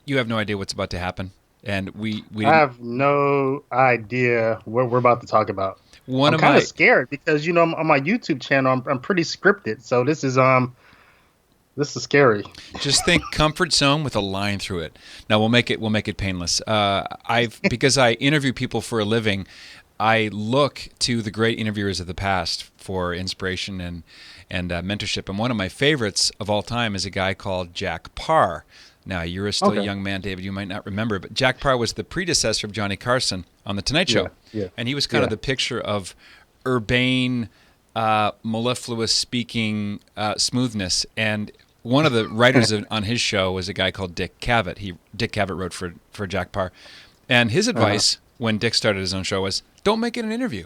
You have no idea what's about to happen, and we I didn't. have no idea what we're about to talk about. One I'm of kind of my scared because on my YouTube channel I'm pretty scripted, so this is scary. Just think comfort zone with a line through it. Now we'll make it painless. I've because I interview people for a living. I look to the great interviewers of the past for inspiration and mentorship. And one of my favorites of all time is a guy called Jack Paar. Now you're still a Okay. young man, David. You might not remember, but Jack Paar was the predecessor of Johnny Carson on the Tonight Yeah. Show, Yeah. and he was kind of Yeah. the picture of urbane, mellifluous speaking smoothness. And one of the writers on his show was a guy called Dick Cavett. Dick Cavett wrote for Jack Paar, and his Uh-huh. advice when Dick started his own show was, "Don't make it an interview."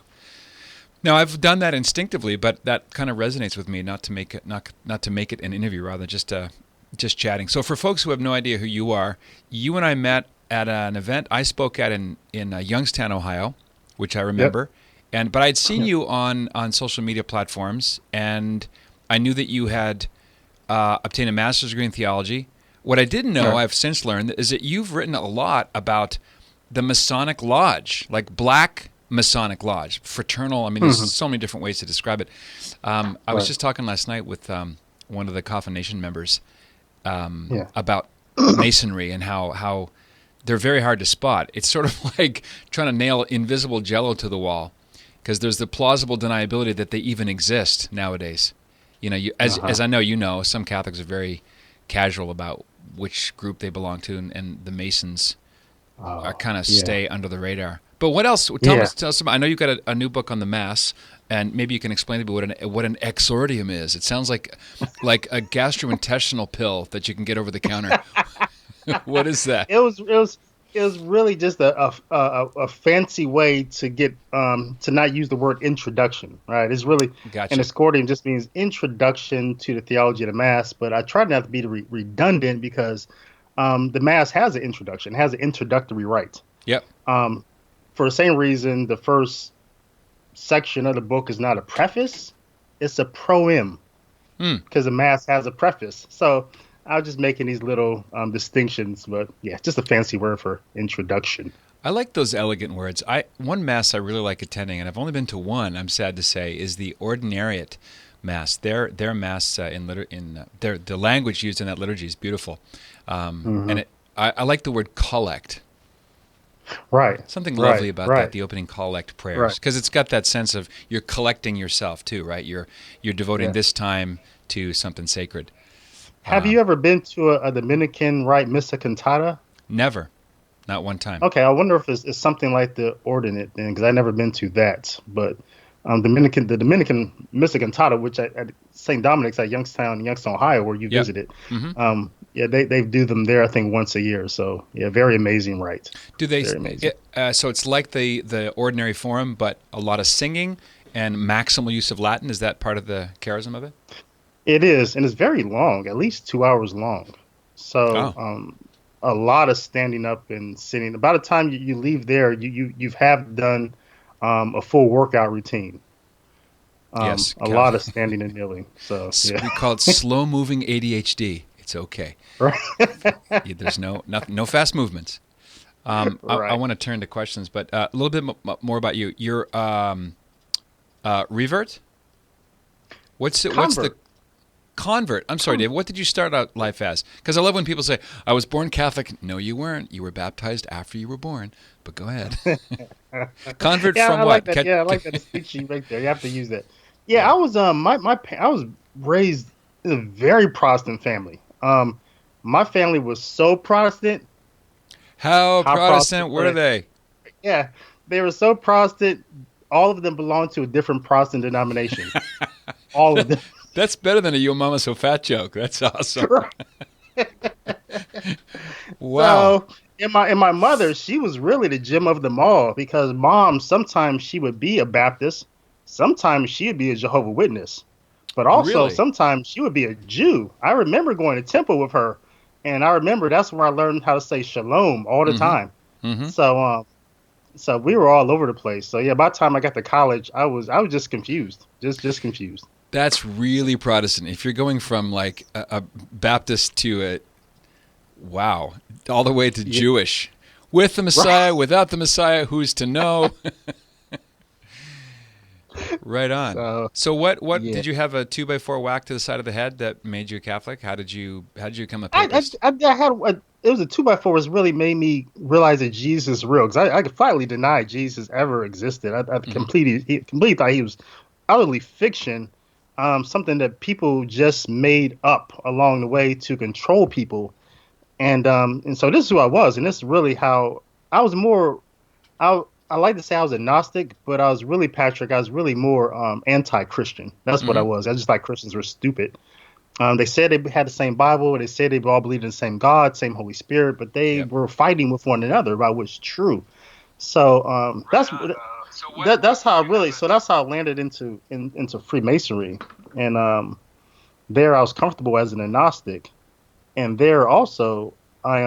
Now I've done that instinctively, but that kind of resonates with me. Not to make it an interview, rather just chatting. So for folks who have no idea who you are, you and I met at an event I spoke at in Youngstown, Ohio, which I Yep. remember. But I'd seen Yep. you on social media platforms, and I knew that you had obtained a master's degree in theology. What I didn't know, Right. I've since learned, is that you've written a lot about the Masonic Lodge, like Black Masonic Lodge, Fraternal. I mean, there's Hmm. so many different ways to describe it. I was Right. just talking last night with one of the Coffin Nation members Yeah. about Masonry and how they're very hard to spot. It's sort of like trying to nail invisible jello to the wall because there's the plausible deniability that they even exist nowadays. You know, as Uh-huh. I know, some Catholics are very casual about which group they belong to, and the Masons are Oh, kind of yeah. stay under the radar. But what else? Yeah. Tell us about. I know you've got a new book on the Mass, and maybe you can explain to me what an exordium is. It sounds like a gastrointestinal pill that you can get over the counter. What is that? It was really just a fancy way to get to not use the word introduction, right? It's really an Gotcha. escordium just means introduction to the theology of the Mass, but I try not to be redundant because the Mass has an introduction, has an introductory rite. Yep. Um, for the same reason, the first section of the book is not a preface; it's a proem Hmm. because the Mass has a preface. So I was just making these little distinctions, but yeah, just a fancy word for introduction. I like those elegant words. One Mass I really like attending, and I've only been to one. I'm sad to say, is the Ordinariate Mass. Their Mass the language used in that liturgy is beautiful, Hmm. and I like the word collect. Right, Something lovely right, about that, right, the opening collect prayers, right. because it's got that sense of you're collecting yourself too, right? You're devoting Yeah. this time to something sacred. Have you ever been to a Dominican rite Missa Cantata? Never, not one time. Okay, I wonder if it's something like the Ordinate then, because I've never been to that. But the Dominican Missa Cantata, which at St. Dominic's at Youngstown, Ohio, where you Yep. visited, Hmm. yeah, they do them there, I think, once a year. So yeah, very amazing rite, Do they? very amazing. So it's like the ordinary form, but a lot of singing and maximal use of Latin. Is that part of the charism of it? It is, and it's very long, at least 2 hours long. So Oh, a lot of standing up and sitting. By the time you leave there, you've have done a full workout routine. yes. A lot of standing and kneeling. So yeah, We call it slow moving ADHD. It's okay. right, There's no fast movements. I right. want to turn to questions, but a little bit more about you. You're revert. What's the Convert. convert? I'm sorry, Con- Dave. What did you start out life as? Because I love when people say, "I was born Catholic." No, you weren't. You were baptized after you were born. But go ahead. Convert Yeah, from I like what? that. Yeah, I like that distinction right there. You have to use that. Yeah, Yeah. I was I was raised in a very Protestant family. My family was so Protestant. How How Protestant Protestant were were they? they? Yeah, they were so Protestant. All of them belonged to a different Protestant denomination. All of them. That's better than a "Yo Mama So Fat" joke. That's awesome. Wow. So, and my mother, she was really the gem of them all because mom sometimes she would be a Baptist, sometimes she would be a Jehovah Witness, but also Really? sometimes she would be a Jew. I remember going to temple with her, and I remember that's where I learned how to say shalom all the Mm-hmm. time. Mm-hmm. So we were all over the place. So yeah, by the time I got to college, I was just confused, just confused. That's really Protestant. If you're going from like a Baptist to Wow. All the way to Jewish. With the Messiah, without the Messiah, who's to know? Right on. So what Yeah. did you have a 2x4 whack to the side of the head that made you a Catholic? How did you become a I papist? it was a 2x4 was really made me realize that Jesus is real, because I flatly denied Jesus ever existed. I Hmm. completely thought he was utterly fiction, something that people just made up along the way to control people. And so this is who I was, and this is really how I was more. I like to say I was agnostic, but I was really Patrick. I was really more anti-Christian. That's what I Hmm. was. I just like Christians were stupid. They said they had the same Bible. They said they all believed in the same God, same Holy Spirit, but they Yep. were fighting with one another about what's true. So that's how I really. So that's how I landed into Freemasonry, and there I was comfortable as an agnostic, and there also I.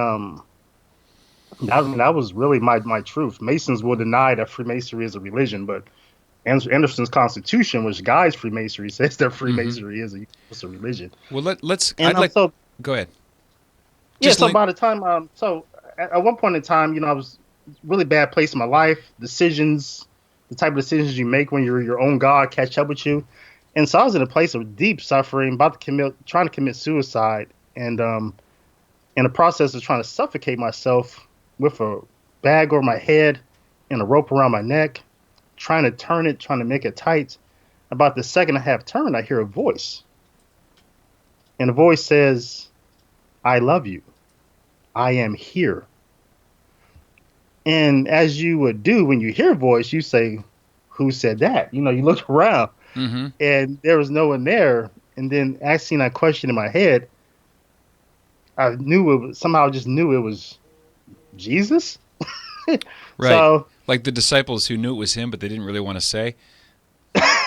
I mean, that was really my truth. Masons will deny that Freemasonry is a religion, but Anderson's Constitution, which guides Freemasonry, says that Hmm. Freemasonry is a religion. Well, let's. And I'd like. so Go ahead. yeah, Just so link. by the time so at one point in time, I was really bad place in my life. Decisions, the type of decisions you make when you're your own God catch up with you, and so I was in a place of deep suffering, trying to commit suicide, and in the process of trying to suffocate myself with a bag over my head and a rope around my neck, trying to turn it, trying to make it tight. About the second I have turned, I hear a voice. And the voice says, I love you. I am here. And as you would do when you hear a voice, you say, who said that? You look around Hmm. and there was no one there. And then asking that question in my head, I knew it was somehow just knew it was Jesus. Right. So, Like the disciples who knew it was him, but they didn't really want to say.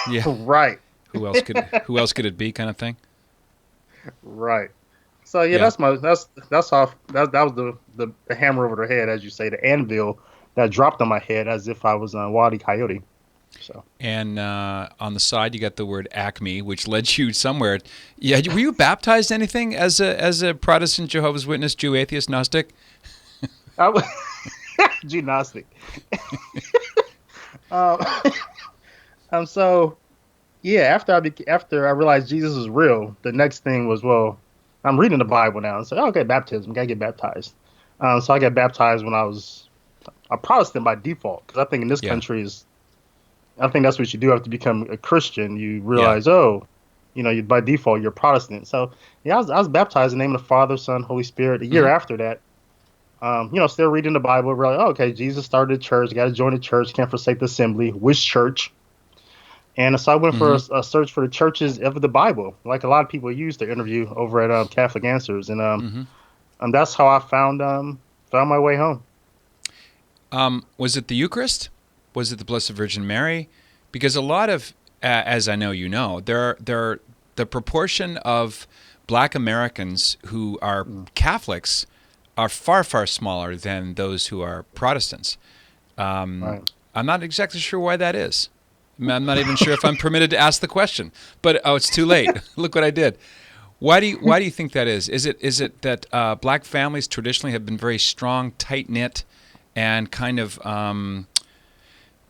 Yeah. right. Who else could it be, kind of thing. Right. So yeah, Yeah. that's how that was the hammer over the head, as you say, the anvil that dropped on my head as if I was a Wile E. Coyote. So And on the side, you got the word Acme, which led you somewhere. Yeah, were you baptized anything as a Protestant, Jehovah's Witness, Jew, atheist, Gnostic? I was gymnastic. Um, so yeah, after I realized Jesus was real, the next thing was, well, I'm reading the Bible now, and so okay, baptism, gotta get baptized. So I got baptized when I was a Protestant by default, because I think in this Yeah, country I think that's what you do after you become a Christian. You yeah. realize, oh, by default you're Protestant. So yeah, I was baptized in the name of the Father, Son, Holy Spirit. A year Hmm. after that, still reading the Bible. We're like, oh, okay, Jesus started a church. Got to join the church. Can't forsake the assembly. Which church? And so I went for Hmm. a search for the churches of the Bible, like a lot of people use to interview over at Catholic Answers, Hmm. and that's how I found my way home. Was it the Eucharist? Was it the Blessed Virgin Mary? Because a lot of, as I know you know, there are the proportion of Black Americans who are Mm, Catholics are far, far smaller than those who are Protestants. Um, right. I'm not exactly sure why that is. I'm not even sure if I'm permitted to ask the question. But it's too late. Look what I did. Why do you think that is? Is it that Black families traditionally have been very strong, tight knit, and kind of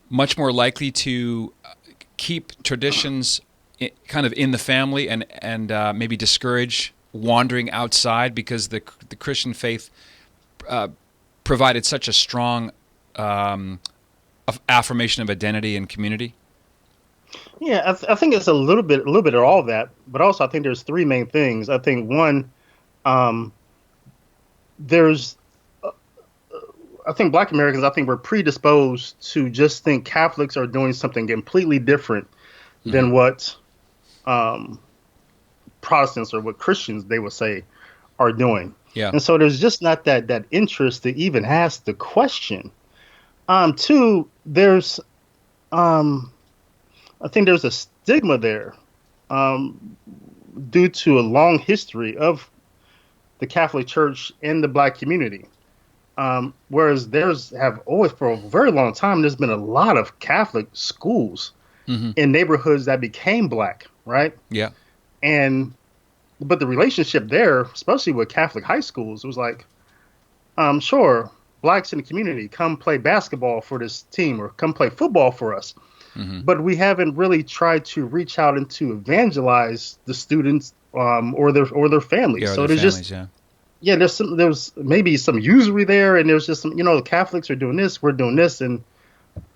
much more likely to keep traditions kind of in the family and maybe discourage wandering outside because the Christian faith uh, provided such a strong affirmation of identity and community? Yeah, I think it's a little bit of all that, but also I think there's three main things. I think one, um, there's I think Black Americans, I think we're predisposed to just think Catholics are doing something completely different Hmm. than what um, Protestants or what Christians they would say are doing. Yeah. And so there's just not that interest to even ask the question. Two, there's um, I think there's a stigma there um, due to a long history of the Catholic Church in the Black community. Whereas there's have always for a very long time there's been a lot of Catholic schools Hmm. in neighborhoods that became Black, right? Yeah. And but the relationship there, especially with Catholic high schools, it was like, Sure, blacks in the community come play basketball for this team or come play football for us, Hmm. but we haven't really tried to reach out and to evangelize the students or their families. Yeah, or So their there's just families. Yeah. yeah, there's maybe some usury there, and there's just some the Catholics are doing this, we're doing this, and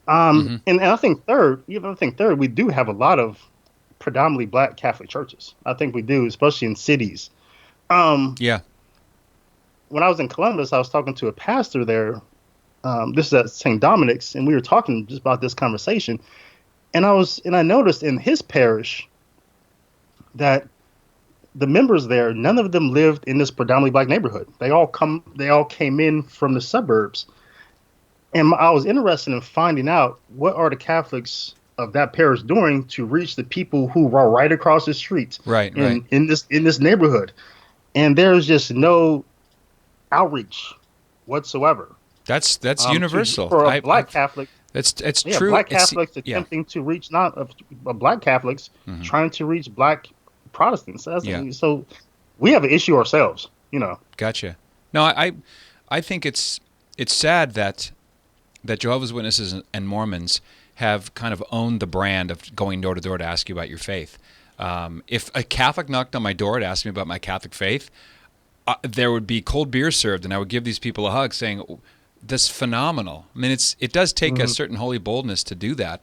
Hmm. I think third, we do have a lot of predominantly black Catholic churches. I think we do, especially in cities. Um, Yeah. when I was in Columbus, I was talking to a pastor there. This is at St. Dominic's, and we were talking just about this conversation. And I noticed in his parish that the members there, none of them lived in this predominantly black neighborhood. They all came in from the suburbs. And I was interested in finding out what are the Catholics of that parish doing to reach the people who are right across the street Right. Right. in this neighborhood. And there's just no outreach whatsoever. That's universal. For a black Catholic, It's yeah, true. black It's Catholics yeah. attempting to reach not black Catholics Hmm. trying to reach black Protestants. Yeah. So we have an issue ourselves, you know. Gotcha. No, I think it's sad that Jehovah's Witnesses and Mormons have kind of owned the brand of going door to door to ask you about your faith. If a Catholic knocked on my door to ask me about my Catholic faith, there would be cold beer served, and I would give these people a hug, saying, "Oh, that's phenomenal." I mean, it does take a certain holy boldness to do that.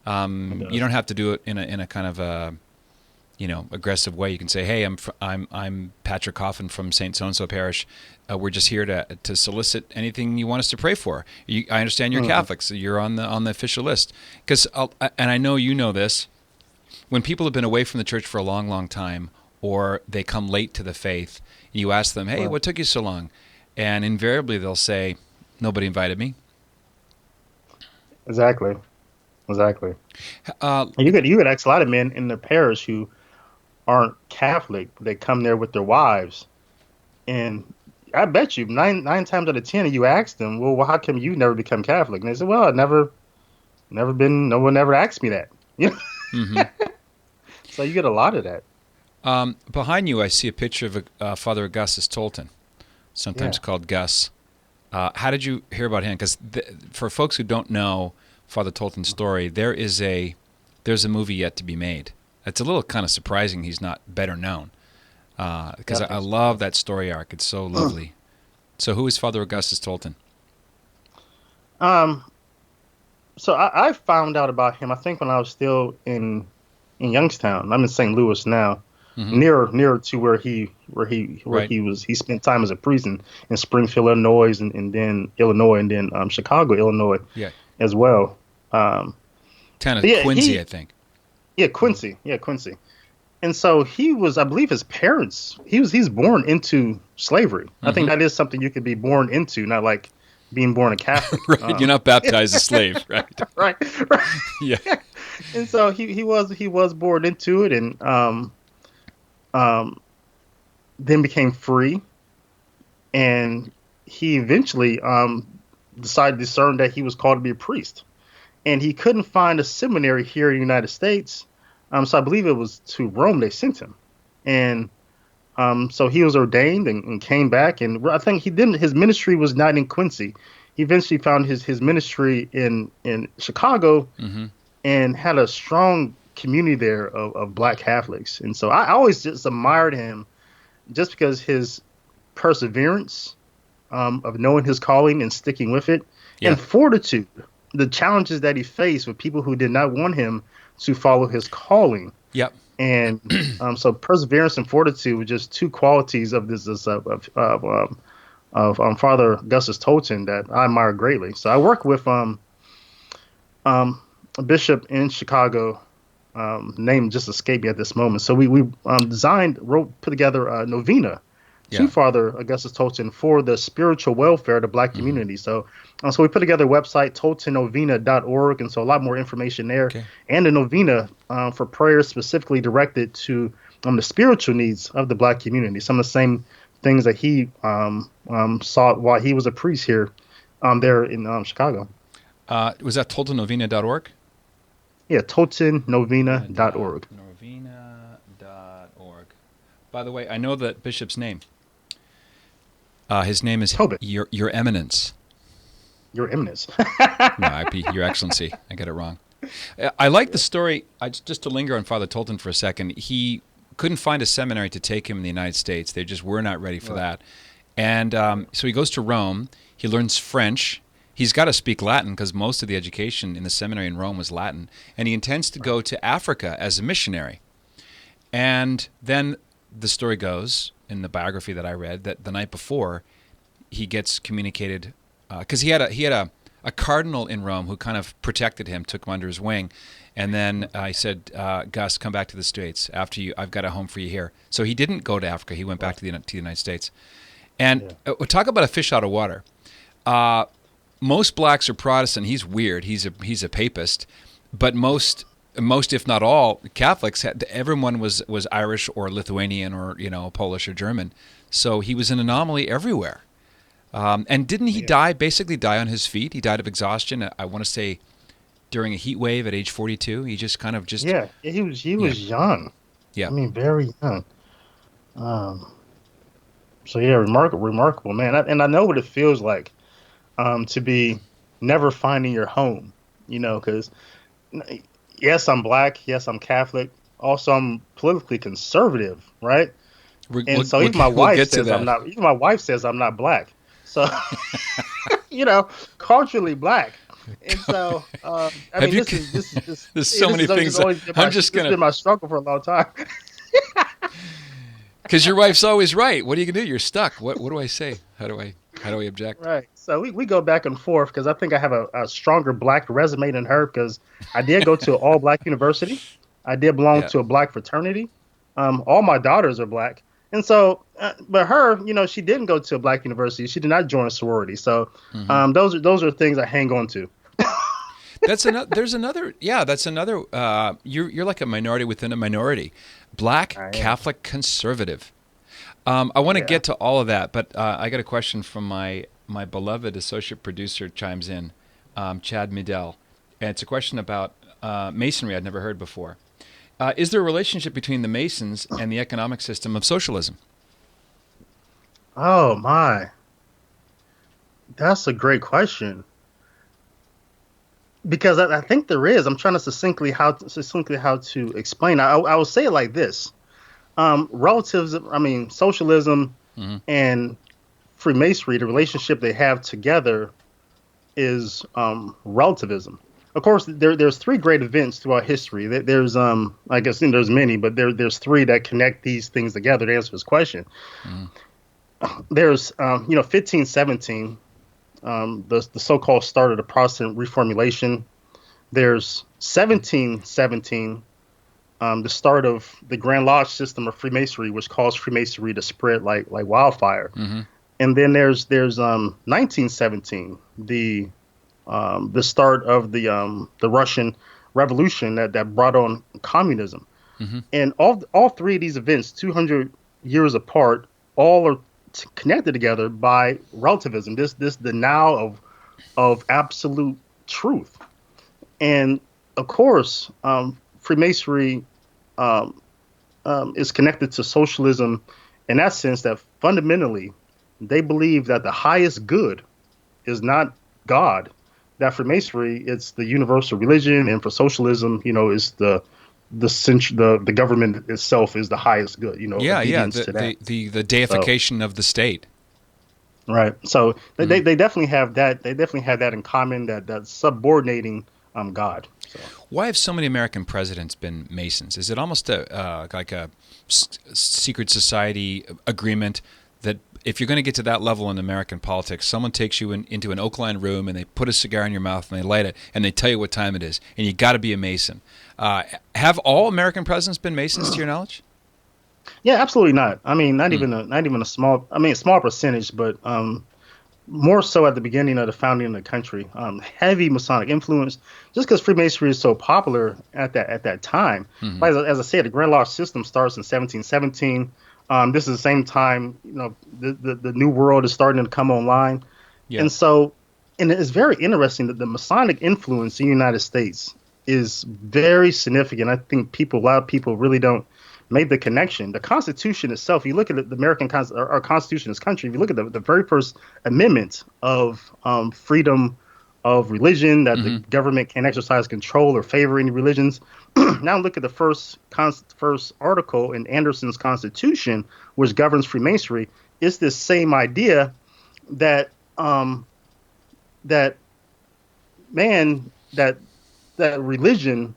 It You does. don't have to do it in a kind of a aggressive way. You can say, "Hey, I'm Patrick Coffin from Saint So and So Parish. We're just here to solicit anything you want us to pray for. I understand you're Catholic, so you're on the official list." Because and I know you know this, when people have been away from the church for a long, long time, or they come late to the faith, you ask them, "Hey, Right. what took you so long?" And invariably they'll say, "Nobody invited me." Exactly. Exactly. Uh, And you could ask a lot of men in the parish who aren't Catholic. They come there with their wives, and I bet you nine times out of ten, you ask them, "Well, how come you never become Catholic?" And they say, "Well, I never been. No one ever asked me that." You know? mhm. So you get a lot of that. Behind you, I see a picture of Father Augustus Tolton, Yeah. sometimes called Gus. How did you hear about him? Because for folks who don't know Father Tolton's story, there's a movie yet to be made. It's a little kind of surprising he's not better known, because I Definitely. love that story arc. It's so lovely. So who is Father Augustus Tolton? Um. So I found out about him. I think when I was still in Youngstown. I'm in St. Louis now, Hmm. near to where Right. he was. He spent time as a priest in Springfield, Illinois, and then Illinois, and then Chicago, Illinois, Yeah. as well. Um, Town but of yeah, Quincy, I think. Quincy. And so he was, I believe, his parents. He's born into slavery. I think Hmm. that is something you could be born into, not like being born a Catholic. Right. You're not baptized as slave, right? Right, right. Yeah. And so he was born into it, and um, then became free, and he eventually decided to discern that he was called to be a priest, and he couldn't find a seminary here in the United States, so I believe it was to Rome they sent him, and so he was ordained and came back, and I think he didn't. His ministry was not in Quincy. He eventually found his ministry in Chicago, Hmm. and had a strong community there of black Catholics. And so I always just admired him just because his perseverance of knowing his calling and sticking with it, Yeah. and fortitude, the challenges that he faced with people who did not want him to follow his calling. Yep. And so perseverance and fortitude were just two qualities of Father Augustus Tolton that I admire greatly. So I work with a bishop in Chicago. Name just escaped me at this moment. So we put together a novena to Yeah. Father Augustus Tolton for the spiritual welfare of the black Hmm. community. So we put together a website, toltonnovena.org, and so a lot more information there, Okay. and a novena for prayers specifically directed to the spiritual needs of the black community. Some of the same things that he sought while he was a priest here, there in Chicago. Was that ToltonNovena.org? Yeah, toltonnovena.org. Novena.org. By the way, I know that bishop's name. His name is Tobit. Your Eminence. Your Eminence. No, Your Excellency. I get it wrong. I like the story. Just to linger on Father Tolton for a second. He couldn't find a seminary to take him in the United States. They just were not ready for that. And so he goes to Rome. He learns French. He's got to speak Latin because most of the education in the seminary in Rome was Latin. And he intends to go to Africa as a missionary. And then the story goes, in the biography that I read, that the night before, he gets communicated, because he had a cardinal in Rome who kind of protected him, took him under his wing. And then I said, Gus, come back to the States. After you, I've got a home for you here. So he didn't go to Africa. He went back to the United States. And talk about a fish out of water. Most blacks are Protestant. He's weird. He's a papist. But most, if not all, Catholics, everyone was Irish or Lithuanian or Polish or German. So he was an anomaly everywhere. And didn't he basically die on his feet? He died of exhaustion. I want to say during a heat wave at age 42. He just kind of he was young. Yeah, I mean very young. So yeah, remarkable man. And I know what it feels like to be never finding your home. Because yes, I'm black. Yes, I'm Catholic. Also, I'm politically conservative, right? So even my wife says I'm not. Even my wife says I'm not black. So, culturally black. And so, there's so many things. I'm just gonna. This has been my struggle for a long time. Because your wife's always right. What are you gonna do? You're stuck. What do I say? How do I object? Right. So we go back and forth because I think I have a stronger black resume than her because I did go to an all black university. I did belong to a black fraternity. All my daughters are black. And so, but her, she didn't go to a black university. She did not join a sorority. So those are things I hang on to. That's another. You're like a minority within a minority. Black, Catholic, conservative. I want to get to all of that, but I got a question from my beloved associate producer chimes in, Chad Midell. And it's a question about Masonry I'd never heard before. Is there a relationship between the Masons and the economic system of socialism? Oh, my. That's a great question. Because I think there is. I'm trying to succinctly how to explain. I will say it like this. Socialism and Freemasonry, the relationship they have together is relativism. Of course, there's three great events throughout history. There's I guess there's many, but there's three that connect these things together to answer this question. There's 1517, the so-called start of the Protestant Reformulation. There's 1717, the start of the Grand Lodge system of Freemasonry, which caused Freemasonry to spread like wildfire. And then there's 1917, the start of the Russian Revolution that brought on communism. And all three of these events, 200 years apart, all are connected together by relativism. This denial of absolute truth. And of course, Freemasonry is connected to socialism in that sense that fundamentally they believe that the highest good is not God. That for Masonry, it's the universal religion, and for socialism, is the government itself is the highest good. The deification of the state. Right. So they definitely have that. They definitely have that in common. That's subordinating God. So. Why have so many American presidents been Masons? Is it almost like a secret society agreement that if you're going to get to that level in American politics, someone takes you into an oak-lined room and they put a cigar in your mouth and they light it and they tell you what time it is, and you got to be a Mason. Have all American presidents been Masons to your knowledge? Yeah, absolutely not. I mean, not even a small. I mean, a small percentage, but more so at the beginning of the founding of the country. Heavy Masonic influence, just because Freemasonry is so popular at that time. Like, as I said, the Grand Lodge system starts in 1717. This is the same time, the New World is starting to come online. Yeah. And so, and it's very interesting that the Masonic influence in the United States is very significant. I think a lot of people really don't made the connection. The Constitution itself, you look at the our Constitution, this country, if you look at the very first amendment of freedom of religion, that the government can exercise control or favor any religions. Now look at the first article in Anderson's Constitution, which governs Freemasonry. It's this same idea that that religion,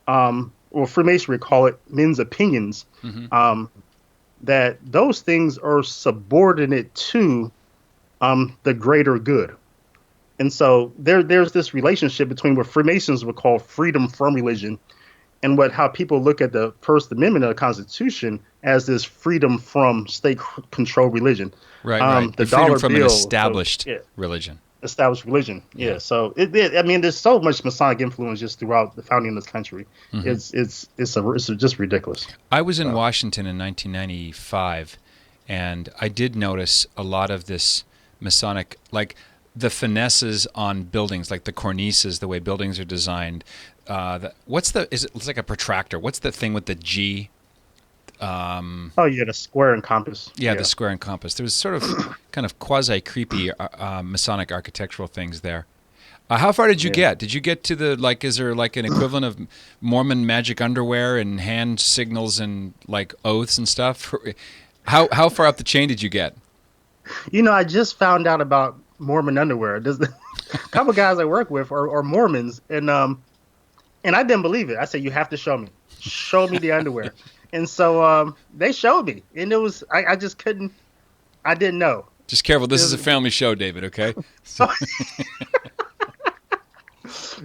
or Freemasonry call it men's opinions, that those things are subordinate to the greater good. And so there's this relationship between what Freemasons would call freedom from religion and how people look at the First Amendment of the Constitution as this freedom from state-controlled religion. Right. The freedom from an established religion. Established religion. Yeah. So there's so much Masonic influence just throughout the founding of this country. It's just ridiculous. I was in Washington in 1995, and I did notice a lot of this Masonic, like the finesses on buildings, like the cornices, the way buildings are designed. It's like a protractor. What's the thing with the G? The square and compass. Yeah, the square and compass. There was sort of kind of quasi-creepy Masonic architectural things there. How far did you get? Did you get to is there like an equivalent of Mormon magic underwear and hand signals and like oaths and stuff? How far up the chain did you get? I just found out about Mormon underwear. There's a couple guys I work with are Mormons, and I didn't believe it. I said, you have to show me the underwear. And so they showed me, and it was I just couldn't. I didn't know. Just careful. This is a family show, David. Okay.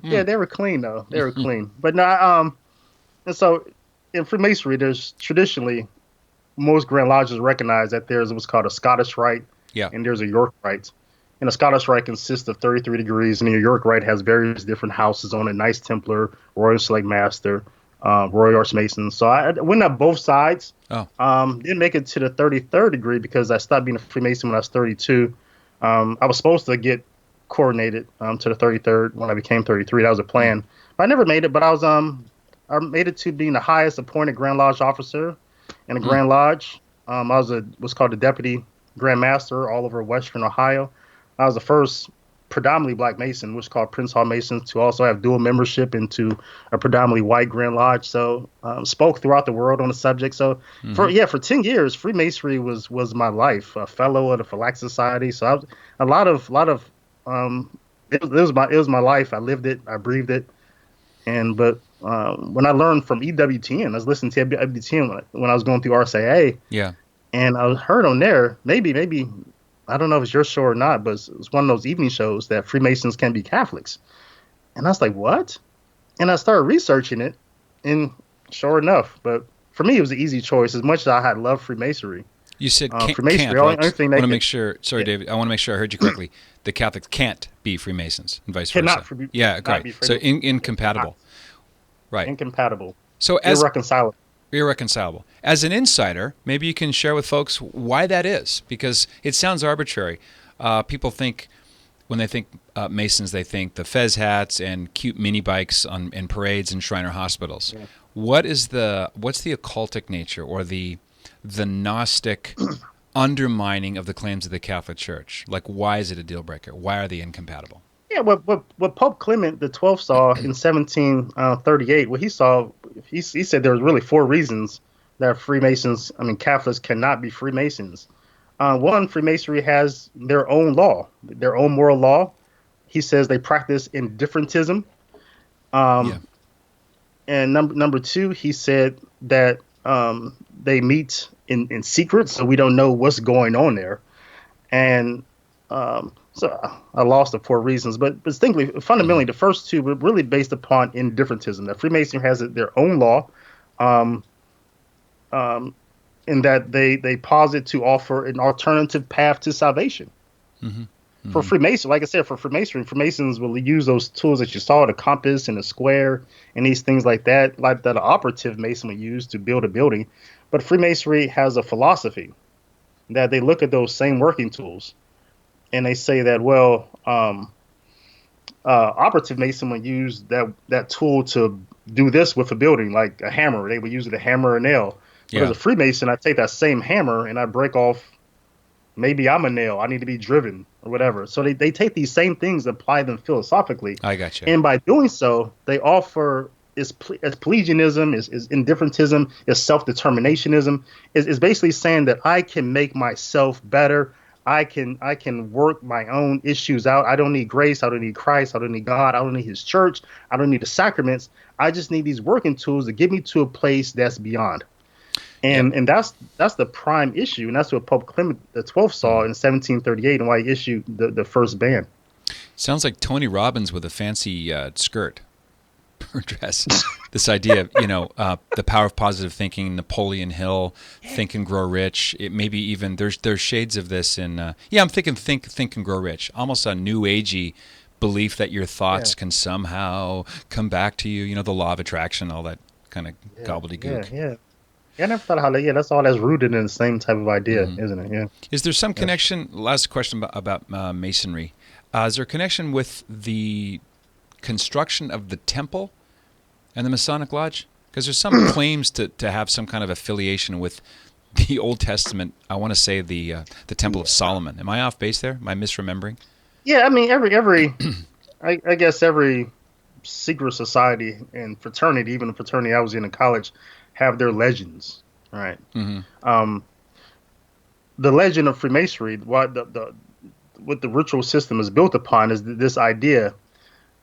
Yeah, they were clean though. They were clean, but no. And so in Freemasonry, there's traditionally most Grand Lodges recognize that there's what's called a Scottish Rite, and there's a York Rite. And the Scottish Rite consists of 33 degrees, and the York Rite has various different houses on it: Knights Templar, Royal Select Master, Royal Archmason. So I went up both sides. Didn't make it to the 33rd degree because I stopped being a Freemason when I was 32. I was supposed to get coordinated to the 33rd when I became 33. That was a plan. But I never made it. But I made it to being the highest appointed Grand Lodge officer in a Grand Lodge. I was what's called the Deputy Grand Master all over Western Ohio. I was the first predominantly Black Mason, which is called Prince Hall Masons, to also have dual membership into a predominantly white Grand Lodge. So spoke throughout the world on the subject. So for 10 years, Freemasonry was my life. A fellow of the Phylax Society. So I was it was my life. I lived it. I breathed it. But when I learned from EWTN, I was listening to EWTN when I was going through RCA. Yeah. And I heard on there, maybe I don't know if it's your show or not, but it's one of those evening shows that Freemasons can be Catholics. And I was like, what? And I started researching it, and sure enough, but for me, it was an easy choice. As much as I had loved Freemasonry. You said Freemasonry. Can't, right? I want to make sure. Sorry, David. I want to make sure I heard you correctly. The Catholics can't be Freemasons, and vice versa. Great. So incompatible. Right. Incompatible. So irreconcilable. Irreconcilable. As an insider, maybe you can share with folks why that is, because it sounds arbitrary. People think, when they think Masons, they think the fez hats and cute mini bikes in parades and Shriner hospitals. Yeah. What's the occultic nature or the Gnostic undermining of the claims of the Catholic Church? Like, why is it a deal breaker? Why are they incompatible? Yeah, what Pope Clement XII saw in 1738, what he saw, he said there was really four reasons that Catholics cannot be Freemasons. One, Freemasonry has their own law, their own moral law. He says they practice indifferentism. And number two, he said that they meet in secret, so we don't know what's going on there. And so I lost the four reasons, but fundamentally, the first two were really based upon indifferentism. That Freemasonry has their own law, in that they posit to offer an alternative path to salvation. For Freemasons, like I said, for Freemasons will use those tools that you saw, the compass and the square and these things like that an operative Mason would use to build a building. But Freemasonry has a philosophy that they look at those same working tools and they say that, operative Mason would use that tool to do this with a building, like a hammer. They would use it to hammer a nail. But as Yeah. a Freemason, I take that same hammer and I break off. Maybe I'm a nail. I need to be driven or whatever. So they take these same things and apply them philosophically. I gotcha. And by doing so, they offer is Pelagianism, is indifferentism, is self-determinationism, is basically saying that I can make myself better. I can work my own issues out. I don't need grace. I don't need Christ. I don't need God. I don't need his church. I don't need the sacraments. I just need these working tools to get me to a place that's beyond. Yep. And that's the prime issue, and that's what Pope Clement XII saw in 1738, and why he issued the first ban. Sounds like Tony Robbins with a fancy skirt or dress. This idea of, the power of positive thinking, Napoleon Hill, Think and Grow Rich. It maybe even there's shades of this in. I'm thinking Think and Grow Rich. Almost a new agey belief that your thoughts can somehow come back to you. The law of attraction, all that kind of gobbledygook. Yeah. I never thought how that's all that's rooted in the same type of idea, isn't it? Yeah. Is there some connection? Last question about Masonry. Is there a connection with the construction of the temple and the Masonic Lodge? Because there's some claims to have some kind of affiliation with the Old Testament. I want to say the Temple of Solomon. Am I off base there? Am I misremembering? Yeah, I mean every I guess every secret society and fraternity, even the fraternity I was in college, have their legends, right? Mm-hmm. The legend of Freemasonry, what the ritual system is built upon, is this idea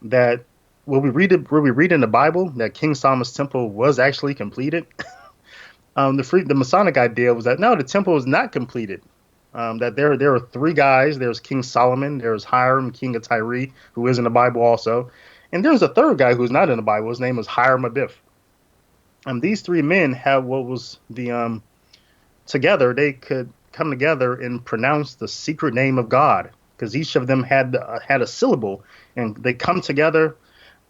that when we read in the Bible that King Solomon's temple was actually completed. The Masonic idea was that no, the temple was not completed. That there are three guys. There's King Solomon, there's Hiram, King of Tyre, who is in the Bible also, and there's a third guy who's not in the Bible. His name was Hiram Abiff. These three men have what was the together. They could come together and pronounce the secret name of God, because each of them had a syllable, and they come together,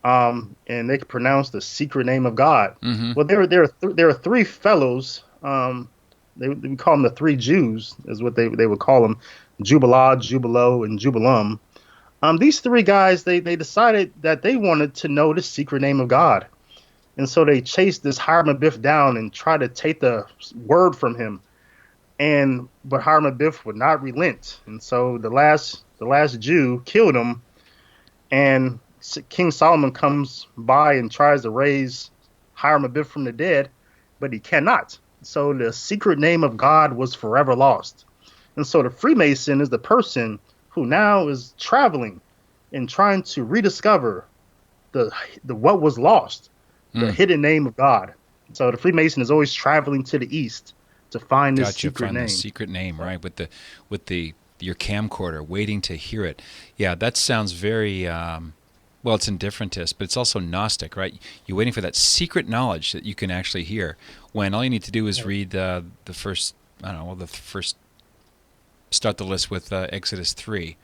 and they could pronounce the secret name of God. Mm-hmm. Well, there are three fellows. We call them the three Jews, is what they would call them: Jubilah, Jubilo, and Jubilum. These three guys, they decided that they wanted to know the secret name of God. And so they chased this Hiram Abiff down and tried to take the word from him. But Hiram Abiff would not relent. And so the last Jew killed him. And King Solomon comes by and tries to raise Hiram Abiff from the dead, but he cannot. So the secret name of God was forever lost. And so the Freemason is the person who now is traveling and trying to rediscover the what was lost. The hidden name of God. So the Freemason is always traveling to the east to find this secret name. The secret name, right? With your camcorder, waiting to hear it. Yeah, that sounds very it's indifferentist, but it's also Gnostic, right? You're waiting for that secret knowledge that you can actually hear. When all you need to do is read the first. Start the list with Exodus 3.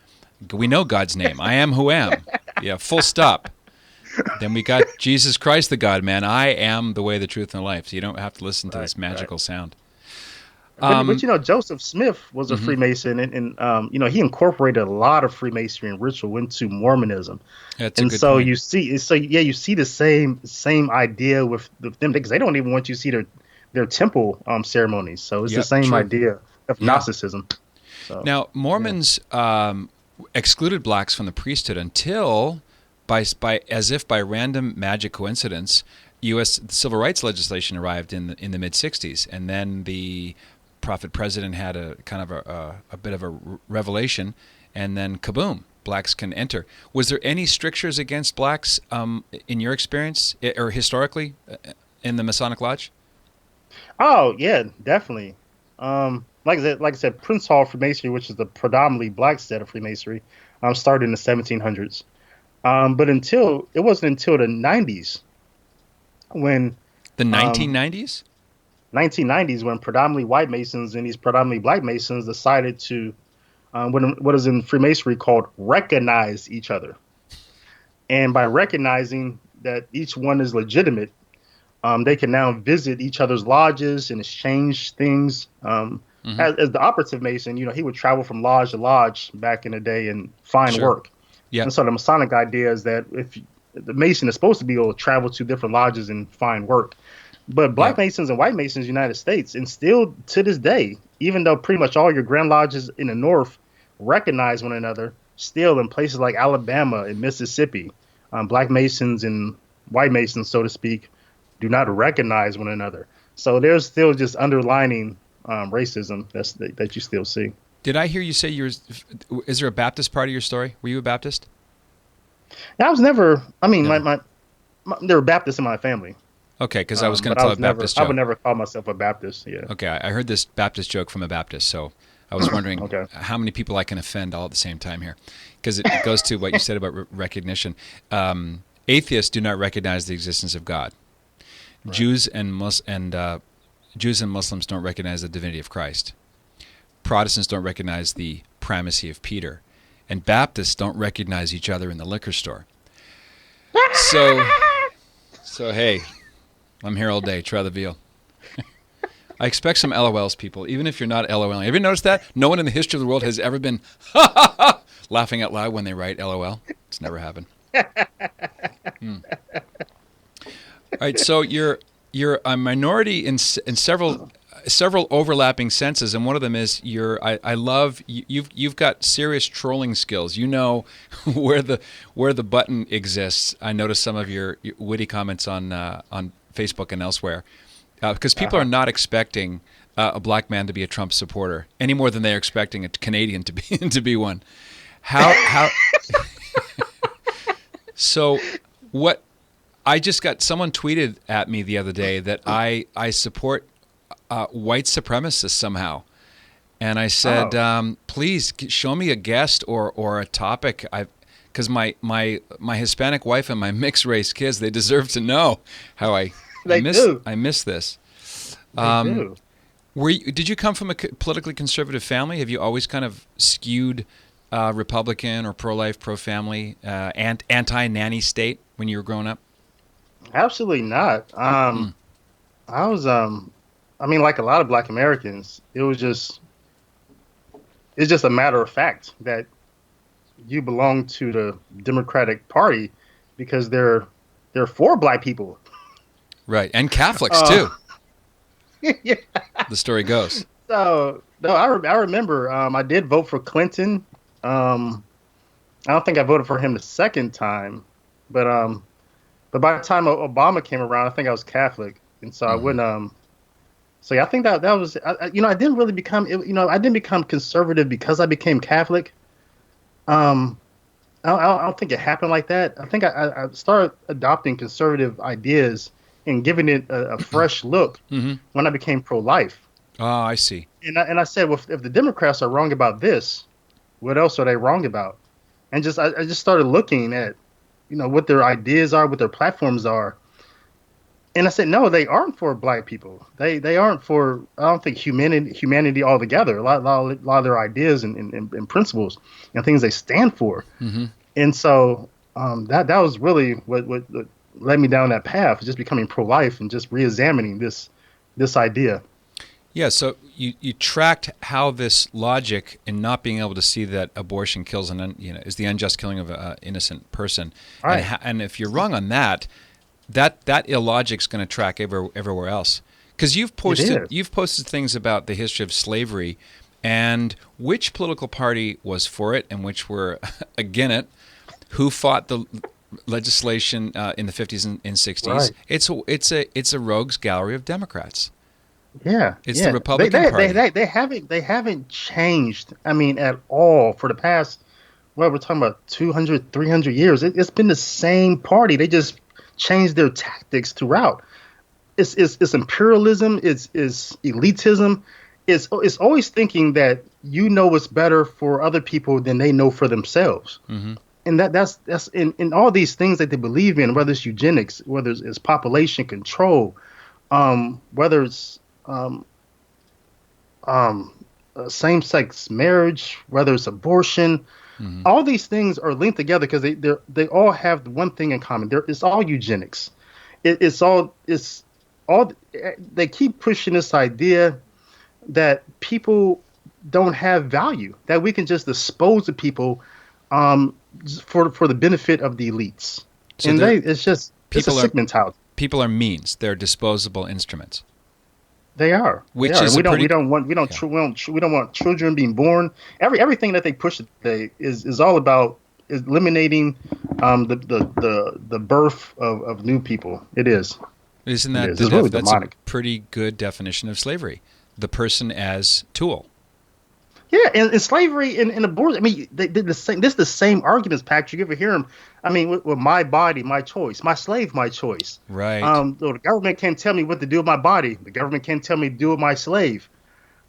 We know God's name. I am who am. Yeah, full stop. Then we got Jesus Christ, the God-man. I am the way, the truth, and the life. So you don't have to listen to this magical sound. But Joseph Smith was a Freemason, and he incorporated a lot of Freemasonry and ritual into Mormonism. That's a good point. you see the same idea with them, because they don't even want you to see their temple ceremonies. So it's the same idea of Gnosticism. So, now Mormons excluded blacks from the priesthood until, as if by random magic coincidence, U.S. civil rights legislation arrived in the mid '60s, and then the prophet president had a kind of a bit of a revelation, and then kaboom, blacks can enter. Was there any strictures against blacks in your experience or historically in the Masonic Lodge? Oh yeah, definitely. Like I said, Prince Hall Freemasonry, which is the predominantly black set of Freemasonry, started in the 1700s. But it wasn't until the 90s when the 1990s. 1990s when predominantly white Masons and these predominantly black Masons decided to what is in Freemasonry called recognize each other. And by recognizing that each one is legitimate, they can now visit each other's lodges and exchange things. As the operative Mason, he would travel from lodge to lodge back in the day and find work. Yeah. And so the Masonic idea is that if the Mason is supposed to be able to travel to different lodges and find work. But Black Yep. Masons and White Masons in the United States, and still to this day, even though pretty much all your Grand Lodges in the North recognize one another, still in places like Alabama and Mississippi, Black Masons and White Masons, so to speak, do not recognize one another. So there's still just underlining racism that you still see. Did I hear you say is there a Baptist part of your story? Were you a Baptist? I was never. I mean, Never. there were Baptists in my family. Okay, because I was going but to tell a Baptist I joke. would never call myself a Baptist. Yeah. Okay, I heard this Baptist joke from a Baptist, so I was wondering Okay. how many people I can offend all at the same time here, because it goes to what you said about recognition. Atheists do not recognize the existence of God. Right. Jews and Muslims don't recognize the divinity of Christ. Protestants don't recognize the primacy of Peter, and Baptists don't recognize each other in the liquor store. So hey, I'm here all day. Try the veal. I expect some LOLs, people, even if you're not LOLing. Have you noticed that? No one in the history of the world has ever been laughing out loud when they write LOL. It's never happened. All right, so you're a minority in several overlapping senses, and one of them is I love you've got serious trolling skills. You know where the button exists. I noticed some of your witty comments on Facebook and elsewhere, because people are not expecting a black man to be a Trump supporter any more than they're expecting a Canadian to be one. How So what? I just got someone tweeted at me the other day that I support white supremacists somehow, and I said, please show me a guest or a topic. Because my Hispanic wife and my mixed race kids, they deserve to know how I miss this. They do. Did you come from a politically conservative family? Have you always kind of skewed Republican or pro-life, pro-family, anti-nanny state when you were growing up? Absolutely not. I was, I mean, like a lot of Black Americans, it's just a matter of fact that you belong to the Democratic Party because they're for Black people. Right, and Catholics too. Yeah. The story goes. So no, I remember I did vote for Clinton. I don't think I voted for him the second time, but by the time Obama came around, I think I was Catholic, and so I wouldn't. So yeah, I think that was I didn't really become I didn't become conservative because I became Catholic. I don't think it happened like that. I think I started adopting conservative ideas and giving it a fresh look when I became pro-life. Oh, I see. And I said, well, if the Democrats are wrong about this, what else are they wrong about? And I just started looking at, what their ideas are, what their platforms are. And I said, no, they aren't for Black people. They aren't for, I don't think, humanity altogether. A lot of their ideas and principles and things they stand for. Mm-hmm. And so that was really what led me down that path, just becoming pro-life and just re-examining this idea. Yeah, so you tracked how this logic in not being able to see that abortion kills is the unjust killing of an innocent person, right. And if you're wrong on that illogic's going to track everywhere else, because you've posted things about the history of slavery, and which political party was for it and which were against it, who fought the legislation in the 50s and 60s. Right. It's a rogues gallery of Democrats. Yeah, it's the Republican Party. They haven't changed. I mean, at all for the past. Well, we're talking about 200, 300 years. It's been the same party. They just changed their tactics throughout. It's imperialism. It's elitism. It's always thinking that what's better for other people than they know for themselves. Mm-hmm. And that's in all these things that they believe in, whether it's eugenics, whether it's population control, whether it's same-sex marriage, whether it's abortion, all these things are linked together because they all have one thing in common. It's all eugenics. It's all. They keep pushing this idea that people don't have value, that we can just dispose of people for the benefit of the elites. So it's a sick mentality. people are means. They're disposable instruments. They are. Which they are. is We don't want children being born. Everything that they push today is all about eliminating the birth of new people. It is. Isn't that It's really that's demonic. a pretty good definition of slavery? The person as tool. Yeah, and slavery and abortion. I mean, they did the same. This is the same arguments, Patrick. You ever hear them? I mean, with my body, my choice. My slave, my choice. Right. So the government can't tell me what to do with my body. The government can't tell me to do with my slave.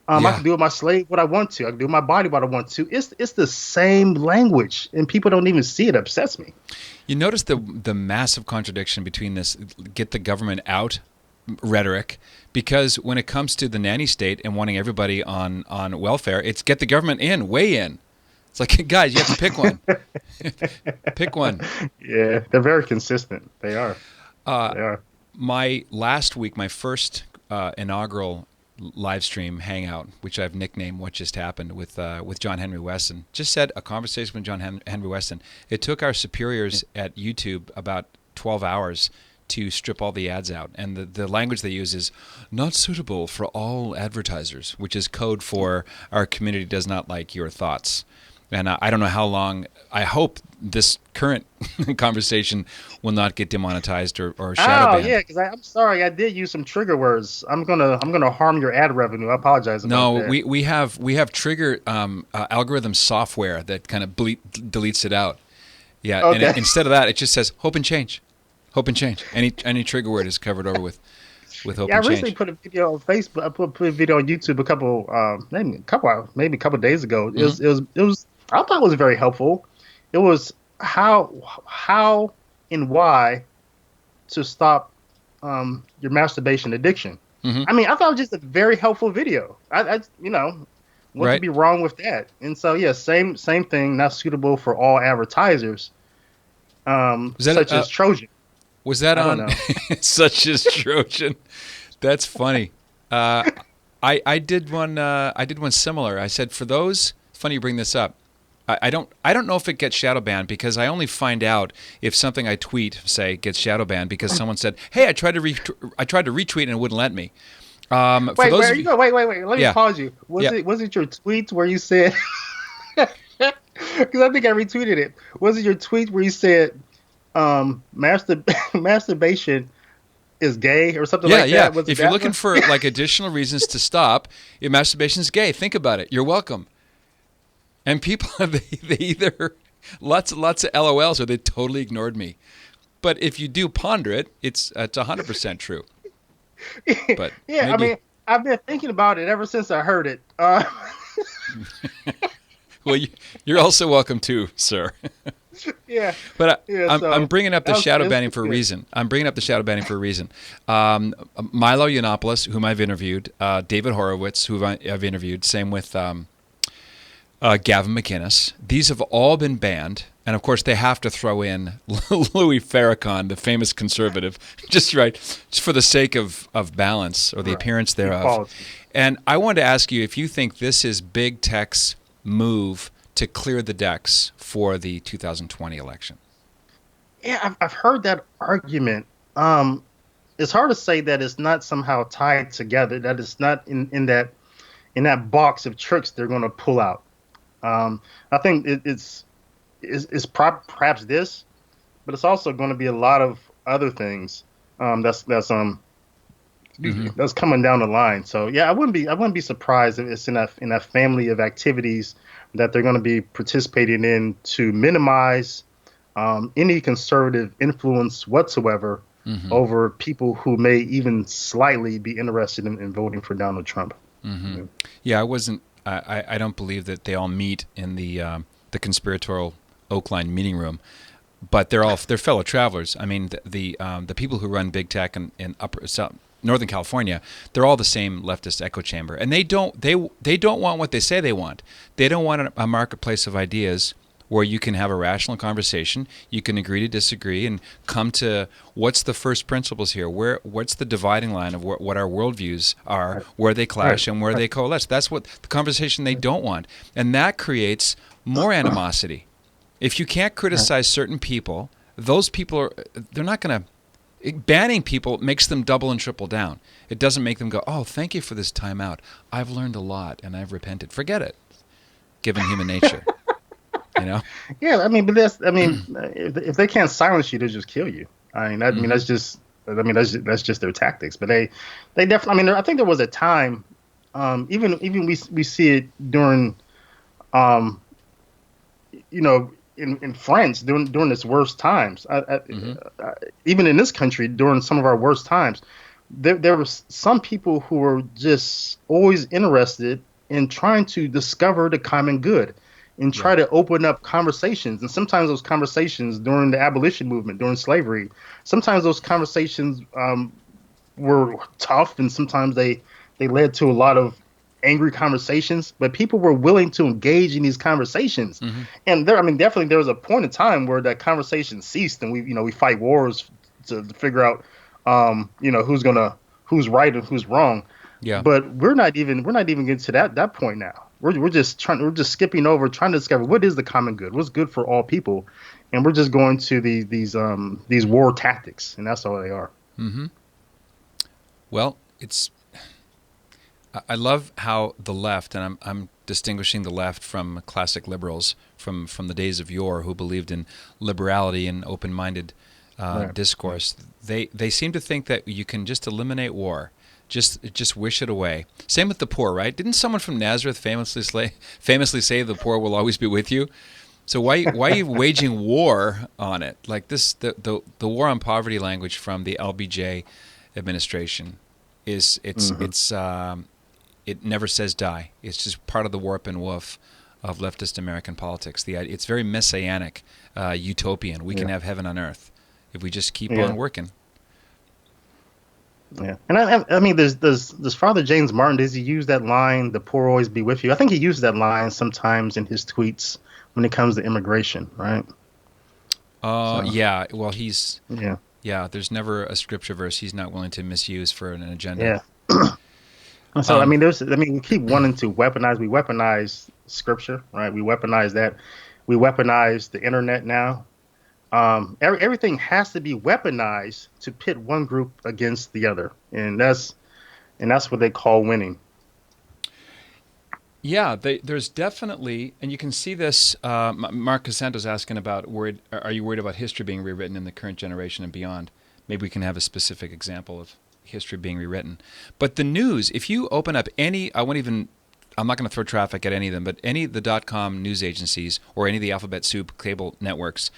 I can do with my slave what I want to. I can do with my body what I want to. It's the same language, and people don't even see it. It upsets me. You notice the massive contradiction between this "get the government out" rhetoric, because when it comes to the nanny state and wanting everybody on welfare, it's get the government in, way in. It's like, guys, you have to pick one. Pick one. Yeah, they're very consistent. They are. They are. My first inaugural Livestream Hangout, which I've nicknamed "What Just Happened" with John Henry Weston, just said a conversation with John Henry Weston. It took our superiors at YouTube about 12 hours to strip all the ads out, and the language they use is not suitable for all advertisers, which is code for our community does not like your thoughts. And I don't know how long. I hope this current conversation will not get demonetized or shadow banned. Oh yeah, because I'm sorry, I did use some trigger words. I'm gonna harm your ad revenue. I apologize about that. No, we have trigger algorithm software that kind of deletes it out. Yeah, okay. And instead of that, it just says hope and change. Hope and change. Any trigger word is covered over with hope and change. I recently put a video on Facebook. I put a video on YouTube maybe a couple days ago. Mm-hmm. It was I thought it was very helpful. It was how and why to stop your masturbation addiction. Mm-hmm. I mean, I thought it was just a very helpful video. What could be wrong with that? And so yeah, same thing. Not suitable for all advertisers, such as Trojan. Was that on such as Trojan? That's funny. I did one similar. I said, for those, it's funny you bring this up. I don't know if it gets shadow banned, because I only find out if something I tweet, say, gets shadow banned because someone said, "Hey, I tried to retweet and it wouldn't let me." Wait. Let me pause you. Was it your tweets where you said? Because I think I retweeted it. Was it your tweet where you said masturbation is gay or something like that? Yeah. If you're looking for like additional reasons to stop, if masturbation is gay, think about it. You're welcome. And people, they either lots of LOLs or they totally ignored me. But if you do ponder it, it's 100% true. But yeah, I mean, I've been thinking about it ever since I heard it. Well, you're also welcome too, sir. Yeah. But I'm bringing up the shadow banning for a reason. Milo Yiannopoulos, whom I've interviewed, David Horowitz, who I've interviewed, same with Gavin McInnes. These have all been banned. And, of course, they have to throw in Louis Farrakhan, the famous conservative, just for the sake of balance or the appearance thereof. Equality. And I wanted to ask you if you think this is big tech's move to clear the decks for the 2020 election. Yeah, I've heard that argument. It's hard to say that it's not somehow tied together, that it's not in that box of tricks they're going to pull out. I think it's perhaps this, but it's also going to be a lot of other things that's coming down the line. So yeah, I wouldn't be surprised if it's in that family of activities that they're going to be participating in to minimize any conservative influence whatsoever over people who may even slightly be interested in voting for Donald Trump. Mm-hmm. Yeah, I don't believe that they all meet in the conspiratorial Oakline meeting room, but they're fellow travelers. I mean, the people who run big tech in Northern California, they're all the same leftist echo chamber, and they don't want what they say they want. They don't want a marketplace of ideas where you can have a rational conversation, you can agree to disagree, and come to what's the first principles here. What's the dividing line of what our worldviews are, where they clash and where they coalesce. That's what the conversation they don't want, and that creates more animosity. If you can't criticize certain people, those people they're not going to. Banning people makes them double and triple down. It doesn't make them go, oh, thank you for this time out. I've learned a lot and I've repented. Forget it, given human nature. Yeah, I mean, but if they can't silence you, they'll just kill you. That's just their tactics. But they definitely. I mean, I think there was a time, even we see it during, in France during its worst times. Even in this country during some of our worst times, there were some people who were just always interested in trying to discover the common good and try to open up conversations. And sometimes those conversations during the abolition movement, during slavery, sometimes those conversations were tough, and sometimes they led to a lot of angry conversations, but people were willing to engage in these conversations. And definitely there was a point in time where that conversation ceased, and we fight wars to figure out who's right and who's wrong. Yeah. But we're not even getting to that point now. We're just skipping over, trying to discover what is the common good, what's good for all people, and we're just going to these war tactics, and that's all they are. Well, I love how the left, and I'm distinguishing the left from classic liberals from the days of yore who believed in liberality and open-minded discourse. They seem to think that you can just eliminate war. Just wish it away. Same with the poor, right? Didn't someone from Nazareth famously say the poor will always be with you? So why are you waging war on it? Like this, the war on poverty language from the LBJ administration it never says die. It's just part of the warp and woof of leftist American politics. It's very messianic, utopian. We can have heaven on earth if we just keep on working. Yeah, and I mean, does Father James Martin, does he use that line, "The poor always be with you"? I think he uses that line sometimes in his tweets when it comes to immigration, right? Yeah. Well, there's never a scripture verse he's not willing to misuse for an agenda. Yeah. So we keep wanting to weaponize. We weaponize scripture, right? We weaponize that. We weaponize the internet now. Everything has to be weaponized to pit one group against the other, and that's what they call winning. Yeah, there's definitely, and you can see this. Mark Casanto's asking about are you worried about history being rewritten in the current generation and beyond? Maybe we can have a specific example of history being rewritten. But the news, if you open up any, I'm not going to throw traffic at any of them, but any of the .com news agencies or any of the alphabet soup cable networks,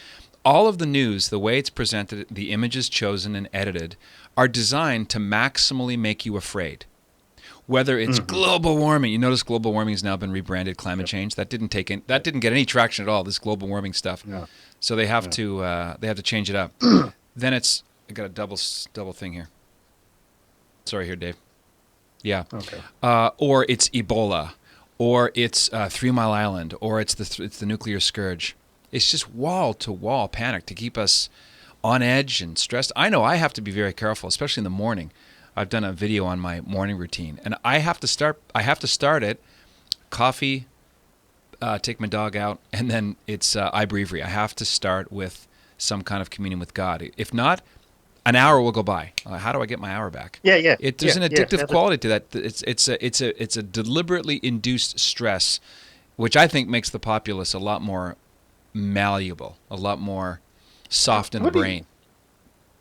all of the news, the way it's presented, the images chosen and edited, are designed to maximally make you afraid. Whether it's global warming, you notice global warming has now been rebranded climate change. That didn't get any traction at all. This global warming stuff. Yeah. So they have to change it up. Then I got a double thing here. Sorry, here, Dave. Yeah. Okay. Or it's Ebola, or it's 3 Mile Island, or it's the nuclear scourge. It's just wall-to-wall panic to keep us on edge and stressed. I know I have to be very careful, especially in the morning. I've done a video on my morning routine, and I have to start it, coffee, take my dog out, and then it's eye breviary. I have to start with some kind of communion with God. If not, an hour will go by. How do I get my hour back? Yeah. There's an addictive quality to that. It's a deliberately induced stress, which I think makes the populace a lot more malleable, a lot more soft in the brain.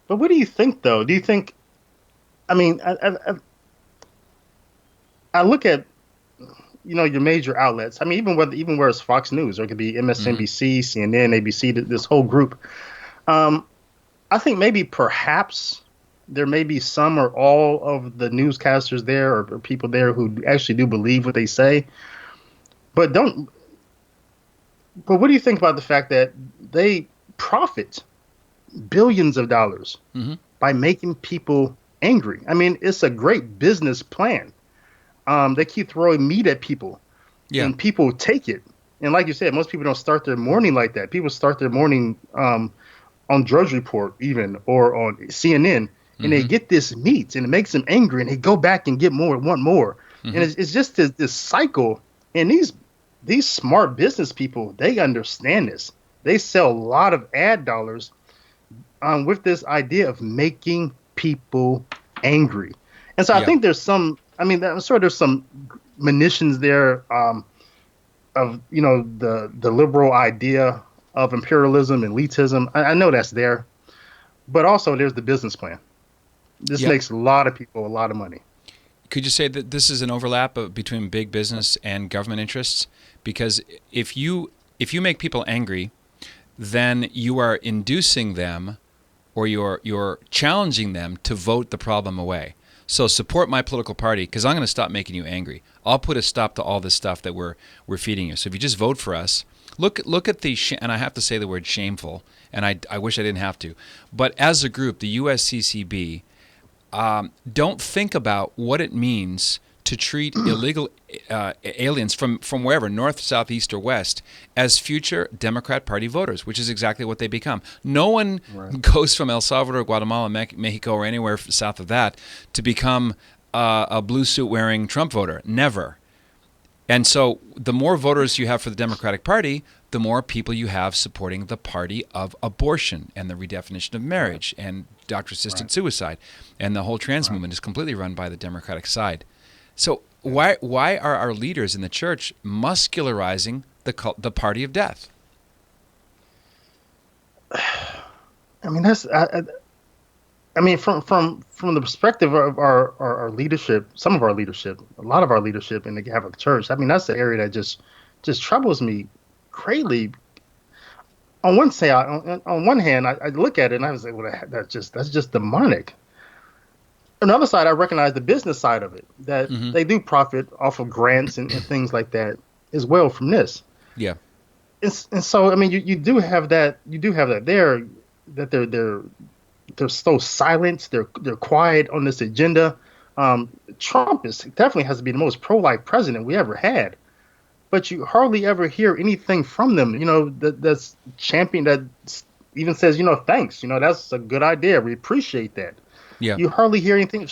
But what do you think, though? Do you think? I mean, I look at your major outlets. I mean, even where it's Fox News, or it could be MSNBC, CNN, ABC, this whole group. I think maybe perhaps there may be some or all of the newscasters there or people there who actually do believe what they say, but what do you think about the fact that they profit billions of dollars by making people angry? I mean, it's a great business plan. They keep throwing meat at people, and people take it. And like you said, most people don't start their morning like that. People start their morning on Drudge Report even, or on CNN, and they get this meat, and it makes them angry, and they go back and get more, want more. And it's just this cycle. And these smart business people, they understand this. They sell a lot of ad dollars with this idea of making people angry. And so I Yeah. think there's some, I mean, I'm sure there's some munitions there of, the liberal idea of imperialism and elitism. I know that's there, but also there's the business plan. This Yeah. makes a lot of people a lot of money. Could you say that this is an overlap between big business and government interests? Because if you make people angry, then you are inducing them, or you're challenging them to vote the problem away. So support my political party because I'm going to stop making you angry. I'll put a stop to all this stuff that we're feeding you. So if you just vote for us, look at the and I have to say the word shameful, and I wish I didn't have to, but as a group, the USCCB. Don't think about what it means to treat illegal aliens from wherever, north, south, east, or west, as future Democrat Party voters, which is exactly what they become. No one goes from El Salvador, Guatemala, Mexico, or anywhere south of that to become a blue suit wearing Trump voter. Never. And so the more voters you have for the Democratic Party, the more people you have supporting the party of abortion and the redefinition of marriage and doctor-assisted suicide. And the whole trans movement is completely run by the Democratic side. So why are our leaders in the church muscularizing the party of death? I mean, from the perspective of our leadership, some of our leadership, a lot of our leadership in the Catholic Church, I mean, that's the area that just troubles me greatly. On one hand, I look at it and I was like, well, that's just demonic. On the other side, I recognize the business side of it, that they do profit off of grants and things like that as well from this. Yeah. And so, I mean, you do have that there, that they're so silent, they're quiet on this agenda. Trump definitely has to be the most pro-life president we ever had, but you hardly ever hear anything from them. That's champion, that even says, thanks. That's a good idea. We appreciate that. Yeah. You hardly hear anything.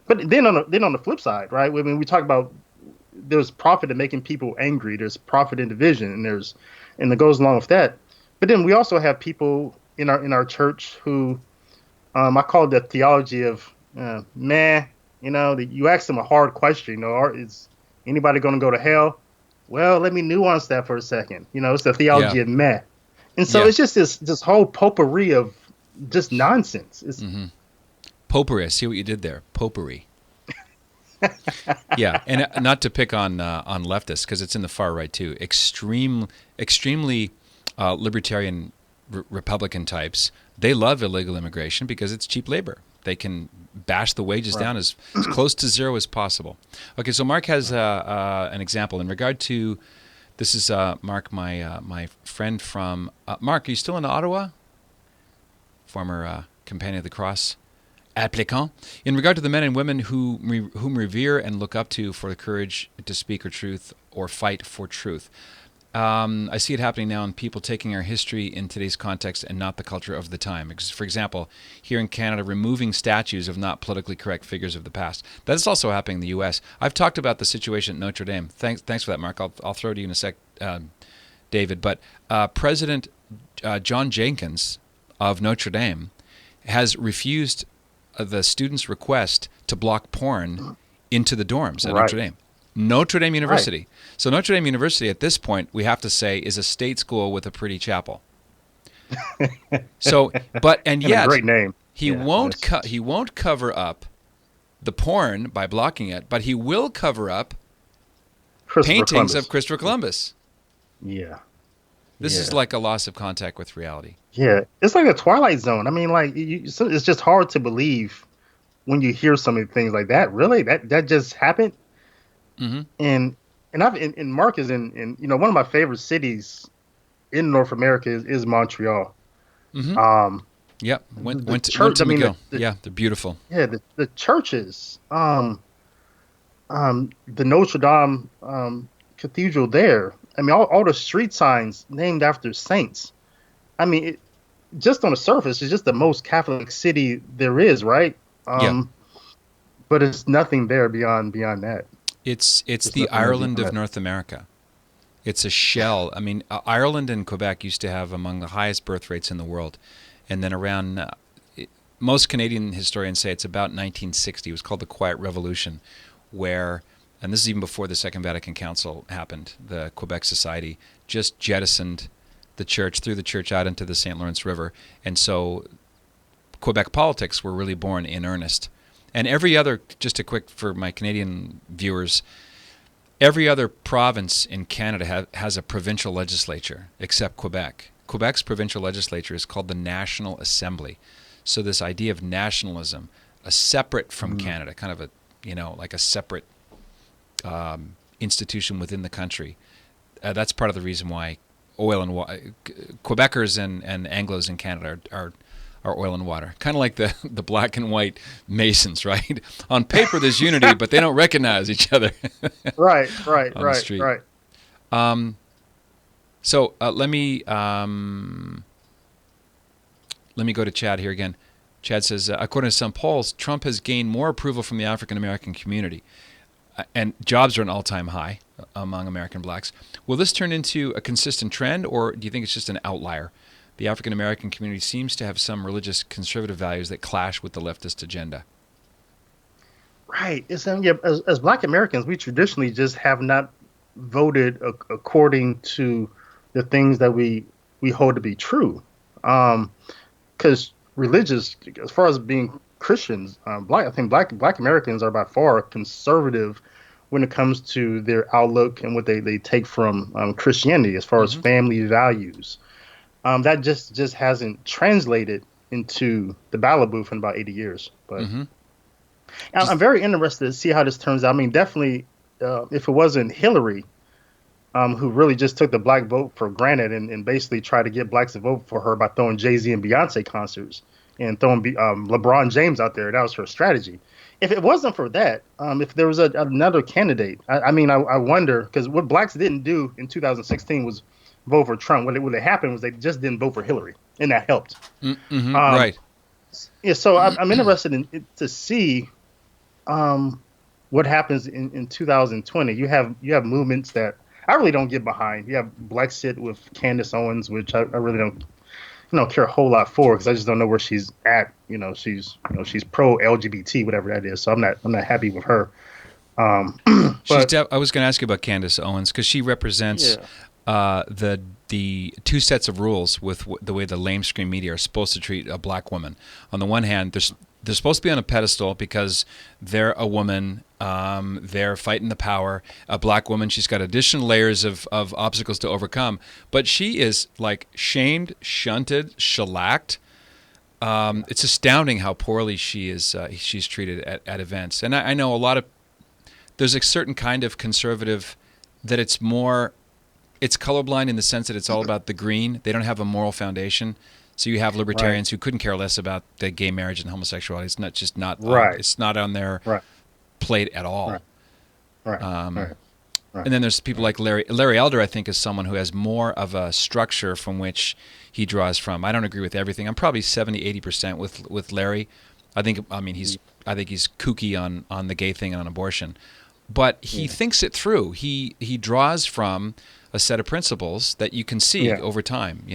But then on the flip side, right? I mean, we talk about there's profit in making people angry. There's profit in division, and it goes along with that. But then we also have people in our church who I call it the theology of you ask them a hard question. Is anybody going to go to hell? Well, let me nuance that for a second. It's the theology of meh. And so it's just this whole potpourri of just nonsense. It's Potpourri. I see what you did there. Potpourri. Yeah, and not to pick on leftists, because it's in the far right too. Extremely libertarian Republican types. They love illegal immigration because it's cheap labor. They can bash the wages down as close to zero as possible. Okay, so Mark has an example in regard to. This is Mark, my friend from Mark. Are you still in Ottawa? Former companion of the cross. Applicant. In regard to the men and women whom revere and look up to for the courage to speak or truth or fight for truth. I see it happening now in people taking our history in today's context and not the culture of the time. For example, here in Canada, removing statues of not politically correct figures of the past. That is also happening in the U.S. I've talked about the situation at Notre Dame. Thanks for that, Mark. I'll throw to you in a sec, David. But President John Jenkins of Notre Dame has refused the students' request to block porn into the dorms at Notre Dame. Notre Dame University. Right. So Notre Dame University at this point, we have to say, is a state school with a pretty chapel. So, and yet, a great name. He won't cover up the porn by blocking it, but he will cover up paintings of Christopher Columbus. Yeah. This is like a loss of contact with reality. Yeah, it's like a Twilight Zone. I mean, it's just hard to believe when you hear some of the things like that. Really, that just happened. Mm-hmm. And Mark is in one of my favorite cities in North America is Montreal. Mm-hmm. Yep, went to McGill. They're beautiful. Yeah, the churches, the Notre Dame Cathedral there. I mean, all the street signs named after saints. I mean, just on the surface, it's just the most Catholic city there is, right? But it's nothing there beyond that. It's the Ireland of North America. It's a shell. I mean, Ireland and Quebec used to have among the highest birth rates in the world. and then around most Canadian historians say it's about 1960. It was called the Quiet Revolution, where, and this is even before the Second Vatican Council happened, the Quebec Society just jettisoned the church, threw the church out into the St. Lawrence River, and so Quebec politics were really born in earnest. And every other, just a quick for my Canadian viewers, every other province in Canada has a provincial legislature except Quebec. Quebec's provincial legislature is called the National Assembly. So this idea of nationalism, a separate from Canada, kind of a, like a separate institution within the country. That's part of the reason why oil and water, Quebecers and Anglos in Canada are oil and water. Kind of like the black and white Masons, right? On paper there's unity, but they don't recognize each other. Right. The street. So let me go to Chad here again. Chad says, according to some polls, Trump has gained more approval from the African American community, and jobs are an all-time high among American blacks. Will this turn into a consistent trend, or do you think it's just an outlier? The African American community seems to have some religious conservative values that clash with the leftist agenda. Right. As Black Americans, we traditionally just have not voted according to the things that we hold to be true. Because religious, as far as being Christians, I think Black Americans are by far conservative when it comes to their outlook and what they take from Christianity as far as family values. That just hasn't translated into the ballot booth in about 80 years. But I'm very interested to see how this turns out. I mean, definitely, if it wasn't Hillary, who really just took the black vote for granted and basically tried to get blacks to vote for her by throwing Jay-Z and Beyonce concerts and throwing LeBron James out there. That was her strategy. If it wasn't for that, if there was another candidate, I wonder, because what blacks didn't do in 2016 was vote for Trump. What happened was they just didn't vote for Hillary, and that helped. Right. Yeah, so I'm interested to see what happens in 2020. You have movements that I really don't get behind. You have Blexit with Candace Owens, which I really don't care a whole lot for, because I just don't know where she's at. She's pro LGBT, whatever that is. So I'm not happy with her. I was going to ask you about Candace Owens, because she represents the two sets of rules with the way the lamestream media are supposed to treat a black woman. On the one hand, they're supposed to be on a pedestal because they're a woman, they're fighting the power. A black woman, she's got additional layers of obstacles to overcome. But she is like shamed, shunted, shellacked. It's astounding how poorly she's treated at events. And I know there's a certain kind of conservative that it's colorblind in the sense that it's all about the green. They don't have a moral foundation. So you have libertarians who couldn't care less about the gay marriage and homosexuality. It's it's not on their plate at all. And then there's people like Larry Elder. I think is someone who has more of a structure from which he draws from. I don't agree with everything. I'm probably 70-80% with Larry. I think he's kooky on the gay thing and on abortion, but he thinks it through. He draws from a set of principles that you can see over time.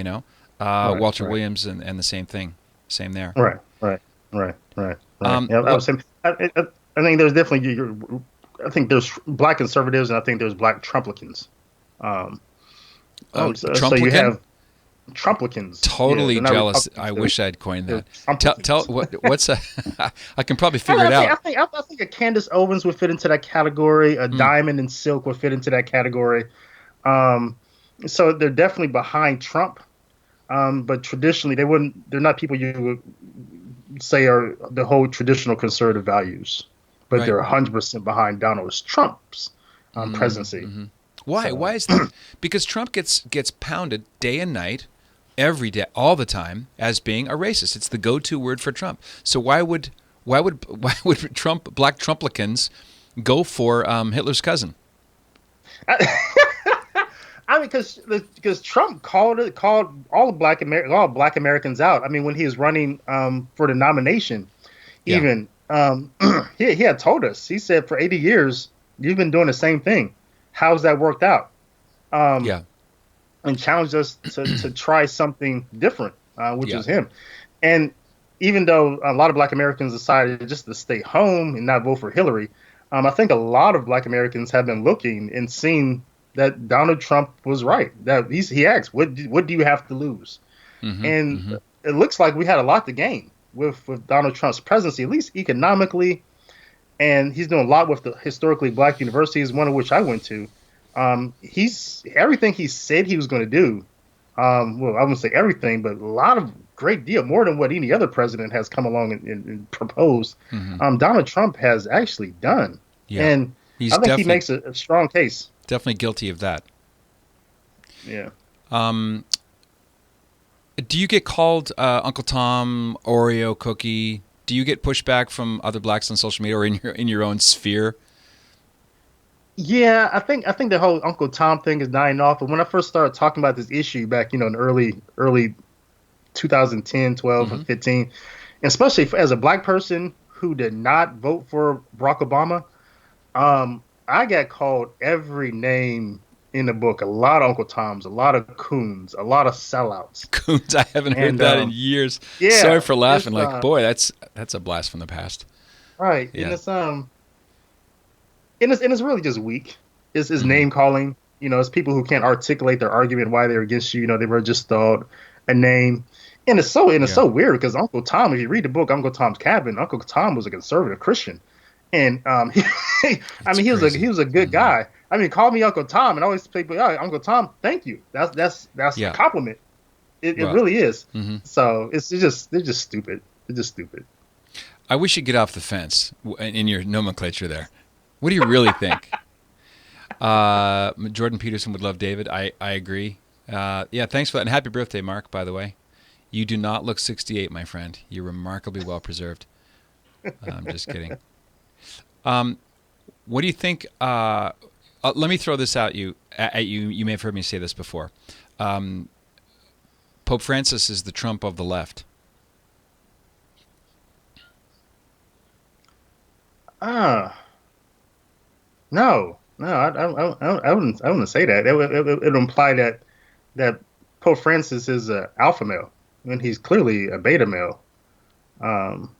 Walter Williams and the same thing. Same there. Right. I think there's definitely. I think there's black conservatives and I think there's black Trumplicans. So you have Trumplicans. Totally jealous. I wish I'd coined that. Tell what's a? I can probably figure it out. I think a Candace Owens would fit into that category. A Diamond and Silk would fit into that category. So they're definitely behind Trump. But traditionally, they're not people you would say are the whole traditional conservative values, but they're 100% behind Donald Trump's presidency. Why? So. Why is that? Because Trump gets pounded day and night, every day, all the time, as being a racist. It's the go-to word for Trump. So why would black Trumplicans go for Hitler's cousin? Because Trump called all black Americans out. I mean, when he was running for the nomination, even he had told us. He said, for 80 years you've been doing the same thing. How's that worked out? And challenged us to try something different. which is him. And even though a lot of Black Americans decided just to stay home and not vote for Hillary, I think a lot of Black Americans have been looking and seeing that Donald Trump was right. That he asked, "What do you have to lose?" And it looks like we had a lot to gain with Donald Trump's presidency, at least economically. And he's doing a lot with the historically Black universities, one of which I went to. He's everything he said he was going to do. Well, I wouldn't say everything, but a lot of great deal, more than what any other president has come along and proposed. Donald Trump has actually done. Yeah. And I think he makes a strong case. Definitely guilty of that. Yeah. Do you get called Uncle Tom, Oreo cookie? Do you get pushback from other Blacks on social media or in your own sphere? Yeah, I think the whole Uncle Tom thing is dying off. But when I first started talking about this issue back, in early 2010, 12, and 15, and especially as a Black person who did not vote for Barack Obama, I got called every name in the book. A lot of Uncle Toms, a lot of coons, a lot of sellouts. Coons, I haven't heard that in years. Yeah, sorry for laughing. Boy, that's a blast from the past. Right, yeah. And it's really just weak. It's name calling. It's people who can't articulate their argument why they're against you. They were just thought a name, and it's so weird because Uncle Tom. If you read the book Uncle Tom's Cabin, Uncle Tom was a conservative Christian, and he was a good guy. I mean, call me Uncle Tom, and always people, Uncle Tom, thank you. That's a compliment. It really is. So they're just stupid. They're just stupid. I wish you'd get off the fence in your nomenclature there. What do you really think? Jordan Peterson would love David. I agree. Thanks for that. And happy birthday, Mark, by the way. You do not look 68, my friend. You're remarkably well preserved. I'm just kidding. What do you think? Let me throw this at you. You may have heard me say this before. Pope Francis is the Trump of the left. No, I wouldn't say that. It would imply that Pope Francis is an alpha male when he's clearly a beta male.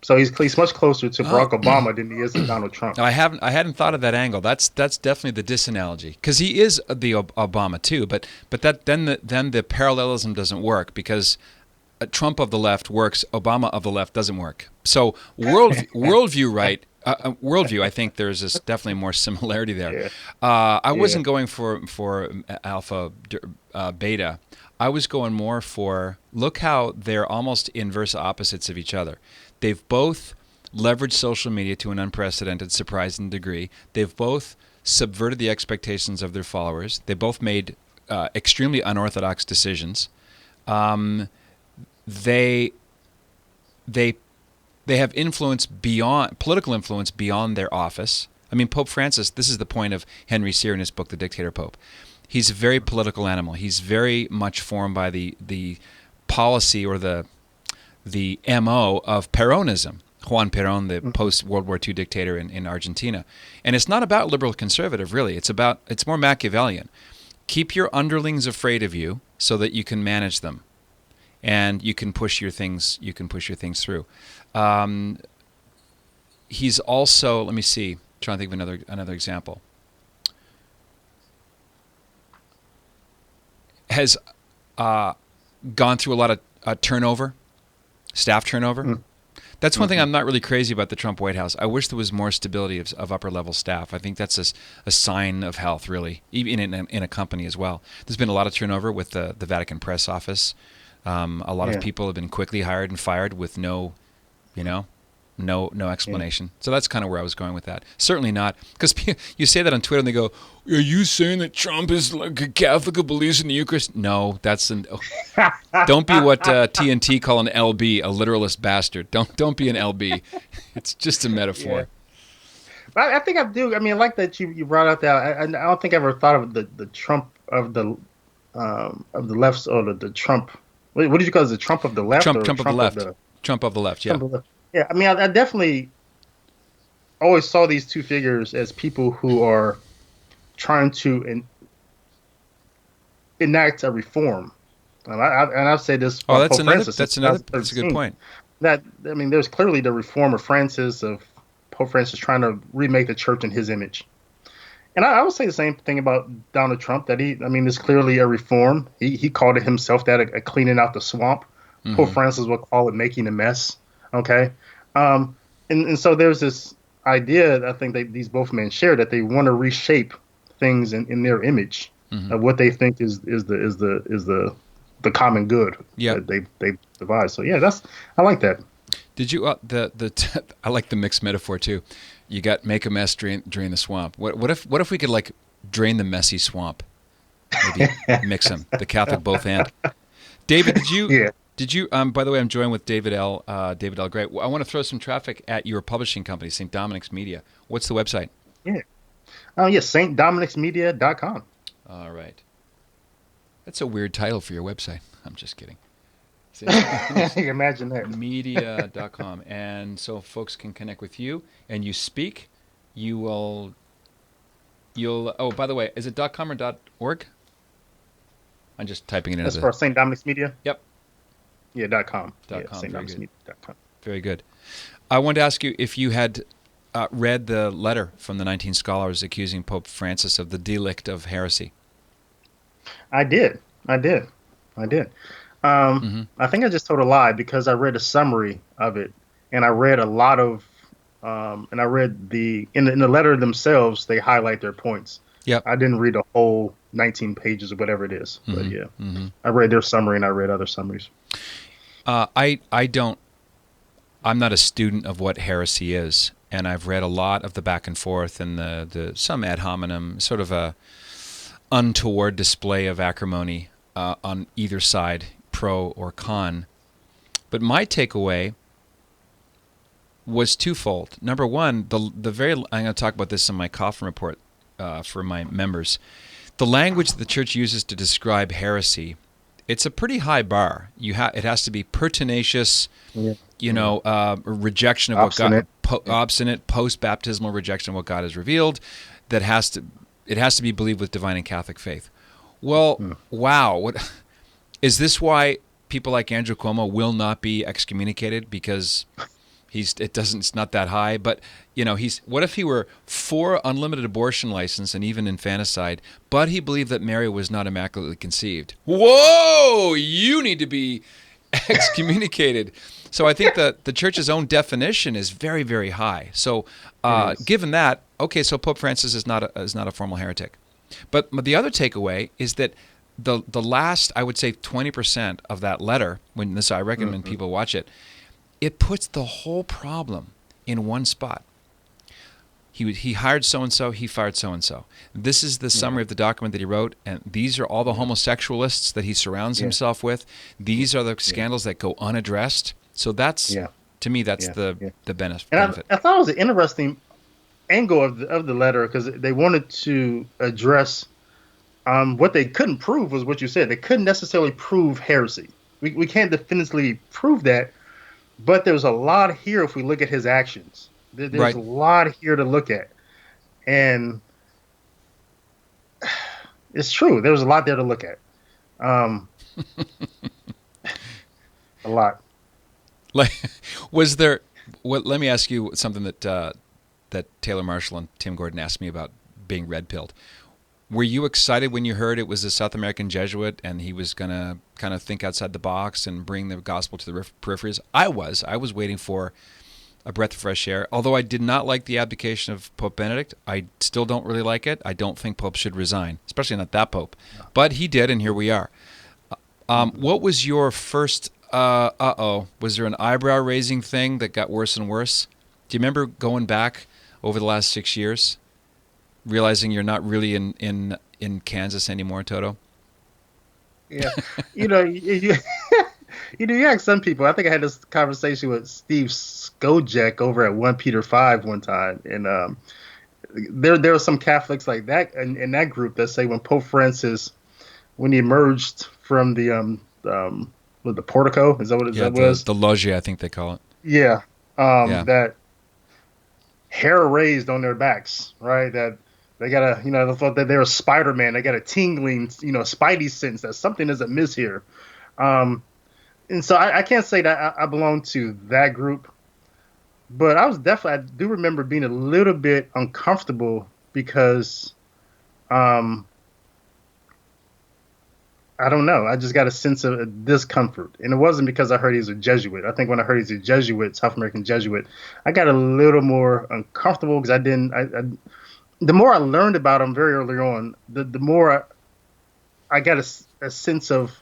So he's much closer to Barack Obama than he is to Donald Trump. I hadn't thought of that angle. That's definitely the disanalogy because he is the Obama too. But that then the parallelism doesn't work because Trump of the left works, Obama of the left doesn't work. So worldview, right? Worldview, I think there's definitely more similarity there. Yeah. I wasn't going for alpha beta. I was going more for look how they're almost inverse opposites of each other. They've both leveraged social media to an unprecedented, surprising degree. They've both subverted the expectations of their followers. They both made extremely unorthodox decisions. They have influence beyond political influence beyond their office. I mean, Pope Francis. This is the point of Henry Cyr in his book, The Dictator Pope. He's a very political animal. He's very much formed by the policy or the MO of Peronism. Juan Perón, the post-World War II dictator in Argentina. And it's not about liberal conservative, really. It's more Machiavellian. Keep your underlings afraid of you so that you can manage them. And you can push your things through. He's also, let me see, trying to think of another example. Has gone through a lot of turnover, staff turnover. That's one thing I'm not really crazy about the Trump White House. I wish there was more stability of upper-level staff. I think that's a sign of health, really, even in a company as well. There's been a lot of turnover with the Vatican Press Office. A lot of people have been quickly hired and fired with no explanation. So that's kind of where I was going with that. Certainly not, because you say that on Twitter and they go, "Are you saying that Trump is like a Catholic who believes in the Eucharist?" No, don't be what TNT call an LB, a literalist bastard. Don't be an LB. It's just a metaphor. Yeah. I think I do. I mean, I like that you brought out that. I don't think I ever thought of the Trump of the left or the Trump. What did you call it? The Trump of the left? Trump of the left. Trump of the left, yeah. Yeah, I mean, I definitely always saw these two figures as people who are trying to enact a reform And I've said this Oh, for Pope Francis that's since another, that's a good 2013. point. That, I mean, there's clearly the reform of Francis, of Pope Francis trying to remake the church in his image. And I would say the same thing about Donald Trump, that there's clearly a reform. He called it himself that, a cleaning out the swamp. Pope Francis would call it making a mess. Okay. And so there's this idea, I think these both men share, that they want to reshape things in their image of what they think is the common good that they devise. So yeah, I like that. Did you I like the mixed metaphor too. You got make a mess, drain the swamp. What if we could like drain the messy swamp? Maybe mix them. The Catholic both and. David, did you? Yeah. Did you? By the way, I'm joined with David L. Gray. I want to throw some traffic at your publishing company, St. Dominic's Media. What's the website? Yeah. Yes, stdominicsmedia.com. All right. That's a weird title for your website. I'm just kidding. Imagine that. Media.com. And so folks can connect with you, and you speak. You'll. Oh, by the way, is it .com or .org? I'm just typing it in. That's for St. Dominic's Media? Yep. Yeah, .com. .com. Very good. I wanted to ask you if you had read the letter from the 19 scholars accusing Pope Francis of the delict of heresy. I did. I think I just told a lie, because I read a summary of it, and I read a lot of, and I read in the letter themselves, they highlight their points. Yep. I didn't read the whole 19 pages or whatever it is, but yeah, I read their summary and I read other summaries. I'm not a student of what heresy is, and I've read a lot of the back and forth and the some ad hominem, sort of a untoward display of acrimony on either side, pro or con. But my takeaway was twofold. Number one, I'm going to talk about this in my Coffin report for my members. The language that the church uses to describe heresy, it's a pretty high bar. It has to be pertinacious, rejection of obstinate. what God, obstinate, post-baptismal rejection of what God has revealed. It has to be believed with divine and Catholic faith. Well, wow. What is this? Why people like Andrew Cuomo will not be excommunicated? Because it's not that high. But what if he were for unlimited abortion license and even infanticide, but he believed that Mary was not immaculately conceived? Whoa! You need to be excommunicated. So I think that the church's own definition is very, very high. So given that, okay, so Pope Francis is not a formal heretic. But the other takeaway is that the last, I would say, 20% of that letter, I recommend people watch it, it puts the whole problem in one spot. He hired so-and-so, he fired so-and-so. This is the summary of the document that he wrote, and these are all the homosexualists that he surrounds himself with. These are the scandals that go unaddressed. So that's, to me, that's the benefit. And I thought it was an interesting angle of the letter, because they wanted to address what they couldn't prove was what you said. They couldn't necessarily prove heresy. We can't definitively prove that, but there's a lot here if we look at his actions. There's a lot here to look at. And it's true. There's a lot there to look at. A lot. Was there? Let me ask you something that Taylor Marshall and Tim Gordon asked me about being red-pilled. Were you excited when you heard it was a South American Jesuit and he was going to kind of think outside the box and bring the gospel to the peripheries? I was waiting for a breath of fresh air. Although I did not like the abdication of Pope Benedict, I still don't really like it. I don't think Pope should resign, especially not that Pope. But he did, and here we are. What was your first, was there an eyebrow-raising thing that got worse and worse? Do you remember going back over the last 6 years, realizing you're not really in Kansas anymore, Toto? Yeah. You ask some people. I think I had this conversation with Steve Skojek over at 1 Peter 5 one time. And there are some Catholics like that in that group that say when Pope Francis, when he emerged from the portico, is that what it was? The loggia, I think they call it. Yeah. That hair raised on their backs, right? That they got they thought that they were Spider-Man. They got a tingling, spidey sense that something is amiss here. And so I can't say that I belong to that group, but I do remember being a little bit uncomfortable because, um, I don't know. I just got a sense of a discomfort, and it wasn't because I heard he's a Jesuit. I think when I heard he's a Jesuit, South American Jesuit, I got a little more uncomfortable because I didn't. The more I learned about him very early on, the more I got a sense of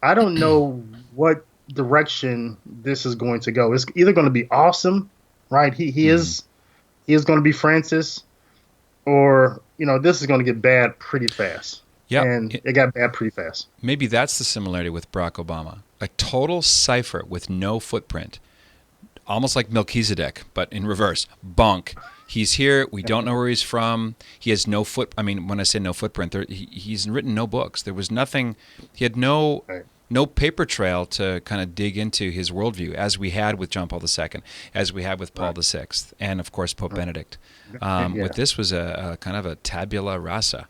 I don't know what direction this is going to go. It's either going to be awesome, right? He is going to be Francis, or this is going to get bad pretty fast. Yeah, and it got bad pretty fast. Maybe that's the similarity with Barack Obama. A total cipher with no footprint. Almost like Melchizedek, but in reverse. Bunk. He's here. We don't know where he's from. He has no I mean, when I say no footprint, he's written no books. There was nothing. He had no paper trail to kind of dig into his worldview, as we had with John Paul II, as we had with Paul VI, and of course Pope Benedict. With this was a kind of a tabula rasa.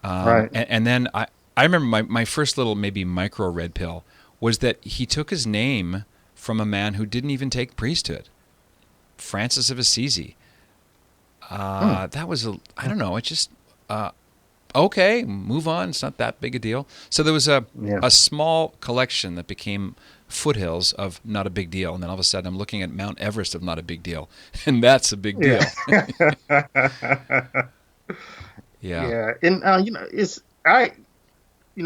And then I remember my first little maybe micro red pill was that he took his name from a man who didn't even take priesthood, Francis of Assisi. That was I don't know. It just okay, move on. It's not that big a deal. So there was a small collection that became foothills of not a big deal, and then all of a sudden I'm looking at Mount Everest of not a big deal, and that's a big deal. Yeah, and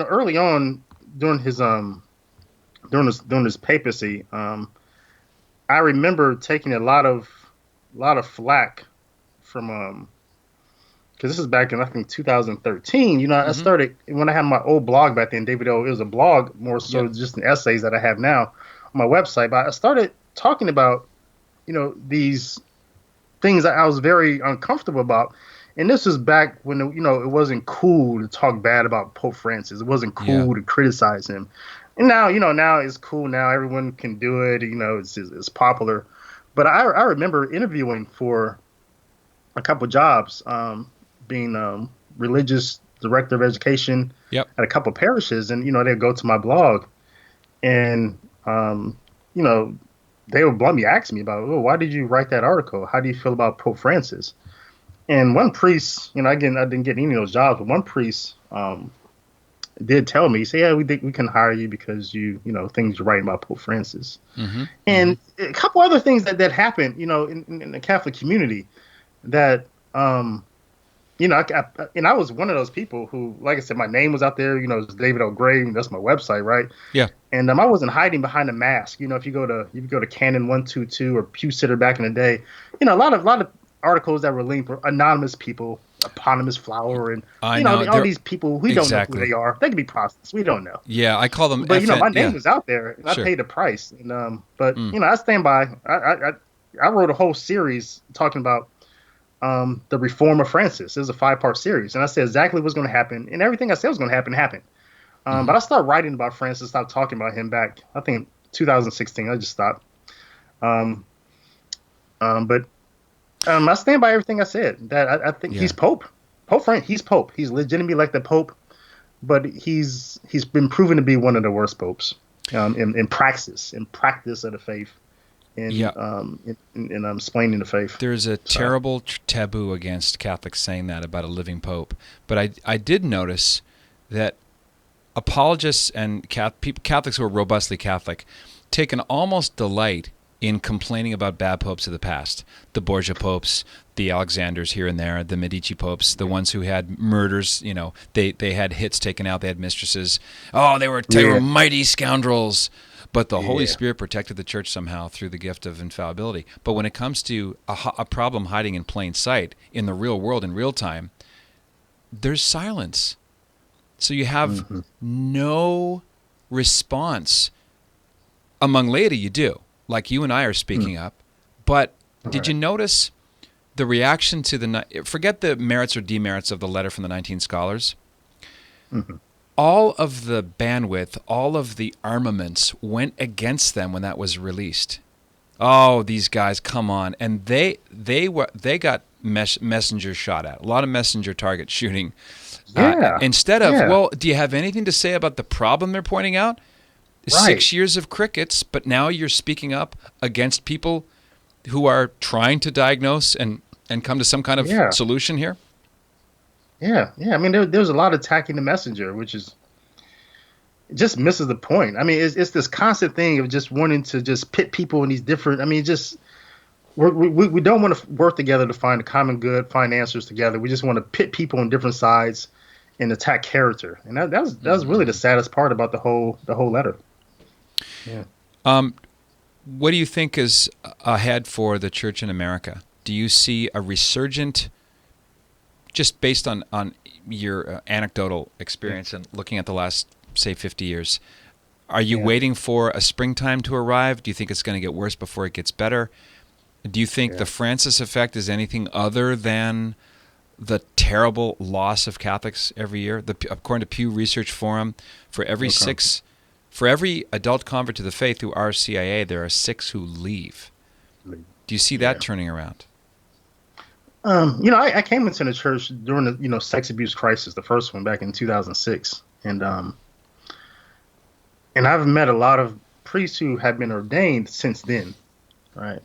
early on during his papacy, I remember taking a lot of flack from because this is back in I think 2013. I started when I had my old blog back then. David O. It was a blog more so just an essays that I have now on my website. But I started talking about these things that I was very uncomfortable about. And this was back when, it wasn't cool to talk bad about Pope Francis. It wasn't cool to criticize him. And now, now it's cool. Now everyone can do it. It's popular. But I remember interviewing for a couple jobs, being religious director of education at a couple parishes. And, they'd go to my blog and, they would bluntly ask me about, why did you write that article? How do you feel about Pope Francis? And one priest, I didn't get any of those jobs, but one priest did tell me, he said, we think we can hire you because things you're writing about Pope Francis. And a couple other things that happened, in the Catholic community that, I was one of those people who, like I said, my name was out there, it's David O'Gray, that's my website, right? Yeah. And I wasn't hiding behind a mask. If you go to Canon 122 or Pew Sitter back in the day, a lot of articles that were linked for anonymous people, eponymous flower, and all these people we don't know who they are. They could be prostitutes. We don't know. Yeah, I call them. But my name was out there, and I paid the price. And but I stand by. I wrote a whole series talking about the reform of Francis. It was a 5-part series, and I said exactly what's going to happen, and everything I said was going to happen happened. But I started writing about Francis, stopped talking about him back. I think 2016. I just stopped. But I stand by everything I said. That I think he's Pope. Pope Francis. He's Pope. He's legitimately elected Pope, but he's been proven to be one of the worst popes in practice of the faith, in explaining the faith. There's a terrible taboo against Catholics saying that about a living Pope. But I did notice that apologists and Catholics who are robustly Catholic take an almost delight in complaining about bad popes of the past, the Borgia popes, the Alexanders here and there, the Medici popes, the ones who had murders. They had hits taken out, they had mistresses. Oh, they were mighty scoundrels. But the Holy Spirit protected the church somehow through the gift of infallibility. But when it comes to a problem hiding in plain sight in the real world in real time, there's silence. So you have no response. Among laity, you do. Like you and I are speaking up, but did you notice the reaction to forget the merits or demerits of the letter from the 19 scholars? All of the bandwidth, all of the armaments went against them when that was released. Oh, these guys, come on. And they got messenger shot at, a lot of messenger target shooting. Yeah. Instead of, Yeah. well, do you have anything to say about the problem they're pointing out? Right. 6 years of crickets, but now you're speaking up against people who are trying to diagnose and come to some kind of Yeah. solution here? Yeah. Yeah. I mean, there's a lot of attacking the messenger, which is it just misses the point. I mean, it's this constant thing of just wanting to just pit people in these different. I mean, just we don't want to work together to find a common good, find answers together. We just want to pit people on different sides and attack character, and that was really the saddest part about the whole letter. Yeah. What do you think is ahead for the church in America? Do you see a resurgent, just based on your anecdotal experience and looking at the last, say, 50 years, are you waiting for a springtime to arrive? Do you think it's going to get worse before it gets better? Do you think the Francis effect is anything other than the terrible loss of Catholics every year? According to Pew Research Forum, for every adult convert to the faith who are CIA, there are 6 who leave. Do you see that turning around? I came into the church during the sex abuse crisis, the first one back in 2006, and I've met a lot of priests who have been ordained since then. Right.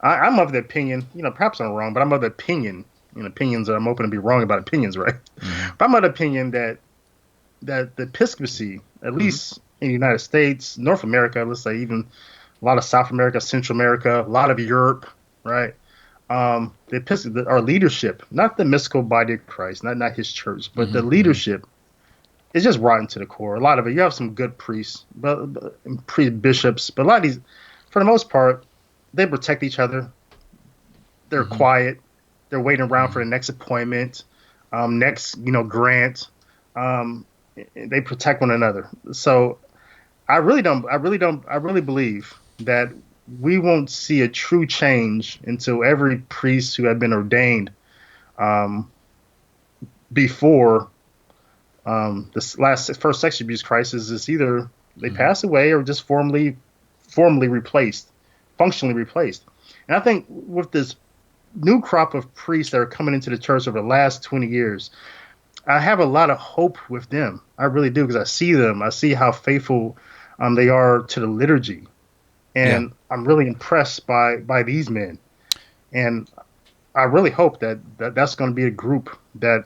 I'm of the opinion, perhaps I'm wrong, but I'm of the opinion. Opinions. I'm open to be wrong about opinions, right? Mm-hmm. But I'm of the opinion that the episcopacy, at least in the United States, North America, let's say even a lot of South America, Central America, a lot of Europe, right? Our leadership, not the mystical body of Christ, not his church, but the leadership is just rotten to the core. A lot of it, you have some good priests, but bishops, but a lot of these, for the most part, they protect each other. They're quiet. They're waiting around for the next appointment, next grant. They protect one another. So I really believe that we won't see a true change until every priest who had been ordained before this first sex abuse crisis is either they pass away or just formally replaced, functionally replaced. And I think with this new crop of priests that are coming into the church over the last 20 years, I have a lot of hope with them. I really do, because I see them. I see how faithful they are to the liturgy. And I'm really impressed by these men. And I really hope that's going to be a group that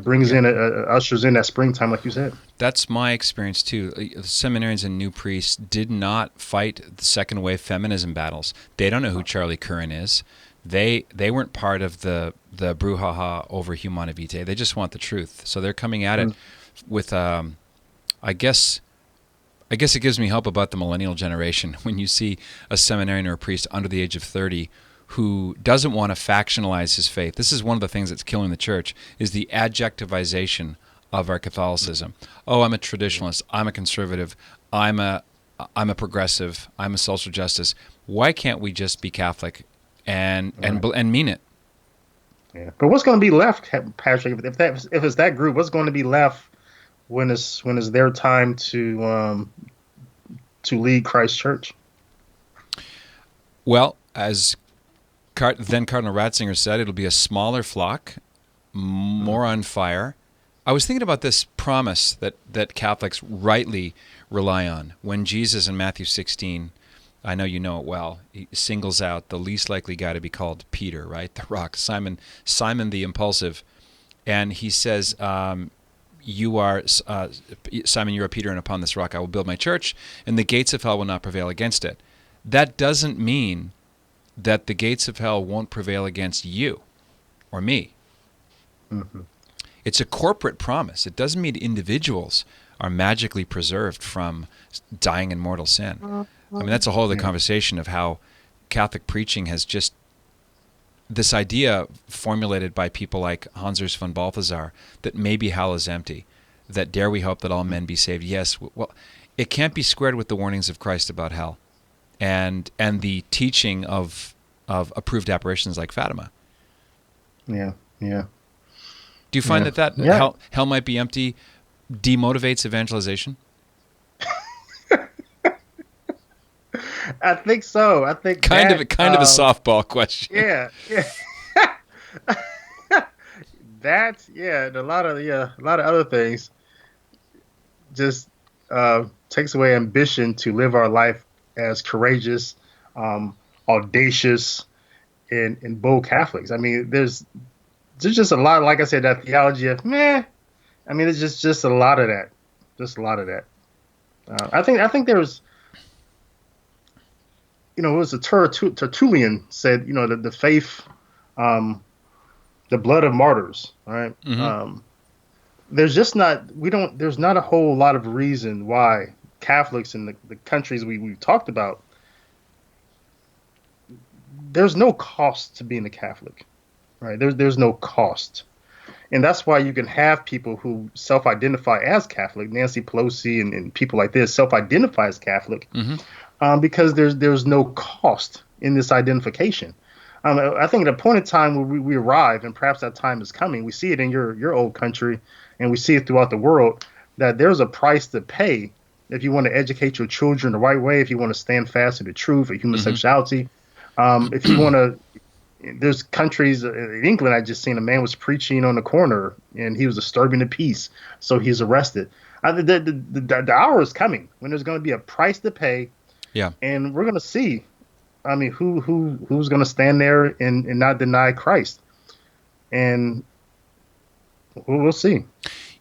brings in, ushers in that springtime, like you said. That's my experience, too. Seminarians and new priests did not fight the second wave feminism battles. They don't know who Charlie Curran is. They weren't part of the brouhaha over Humana Vitae. They just want the truth. So they're coming at it with, I guess it gives me hope about the millennial generation when you see a seminarian or a priest under the age of 30 who doesn't want to factionalize his faith. This is one of the things that's killing the church, is the adjectivization of our Catholicism. Oh, I'm a traditionalist. I'm a conservative. I'm a progressive. I'm a social justice. Why can't we just be Catholic and mean it? Yeah. But what's going to be left, Patrick? If it's that group, what's going to be left when it's their time to lead Christ's church? Well, as then Cardinal Ratzinger said, it'll be a smaller flock, more on fire. I was thinking about this promise that Catholics rightly rely on. When Jesus in Matthew 16, I know you know it well, he singles out the least likely guy to be called Peter, right? The rock, Simon the impulsive. And he says, you are, Simon, you are Peter, and upon this rock I will build my church, and the gates of hell will not prevail against it. That doesn't mean that the gates of hell won't prevail against you or me. Mm-hmm. It's a corporate promise. It doesn't mean individuals are magically preserved from dying in mortal sin. I mean, that's a whole other conversation of how Catholic preaching has just, this idea formulated by people like Hans Urs von Balthasar that maybe hell is empty, that dare we hope that all men be saved. Yes, well, it can't be squared with the warnings of Christ about hell and the teaching of approved apparitions like Fatima. Yeah, yeah. Do you find that hell might be empty demotivates evangelization? I think so. I think kind of a softball question. Yeah, yeah. that, yeah, and a lot of other things just takes away ambition to live our life as courageous, um, audacious, and bold Catholics. I mean, there's just a lot, like I said, that theology of meh. I mean, it's just a lot of that, just a lot of that. I think there was, it was a Tertullian said, that the faith, um, the blood of martyrs, right? Mm-hmm. There's not a whole lot of reason why Catholics in the countries we've talked about, there's no cost to being a Catholic, right? There's no cost. And that's why you can have people who self-identify as Catholic, Nancy Pelosi and people like this self-identify as Catholic, Mm-hmm. because there's no cost in this identification. I think at a point in time where we arrive, and perhaps that time is coming, we see it in your old country, and we see it throughout the world, that there's a price to pay if you want to educate your children the right way, if you want to stand fast to the truth of human sexuality, if you want to. There's countries in England. I just seen a man was preaching on the corner and he was disturbing the peace, so he's arrested. The hour is coming when there's going to be a price to pay. Yeah. And we're going to see. I mean, who's going to stand there and not deny Christ, and we'll see.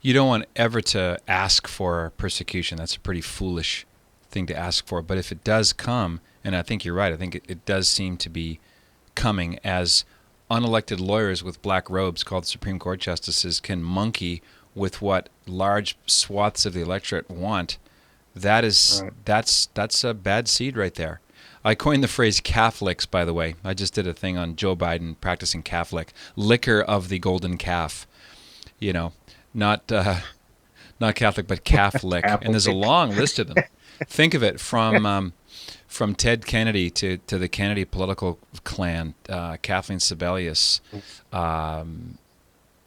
You don't want ever to ask for persecution. That's a pretty foolish thing to ask for. But if it does come, and I think you're right, I think it does seem to be coming as unelected lawyers with black robes called Supreme Court justices can monkey with what large swaths of the electorate want. That's a bad seed right there. I coined the phrase Catholics, by the way. I just did a thing on Joe Biden practicing Catholic. Liquor of the golden calf. Not Catholic, but Catholic. And there's a long list of them. Think of it from Ted Kennedy to the Kennedy political clan, Kathleen Sebelius.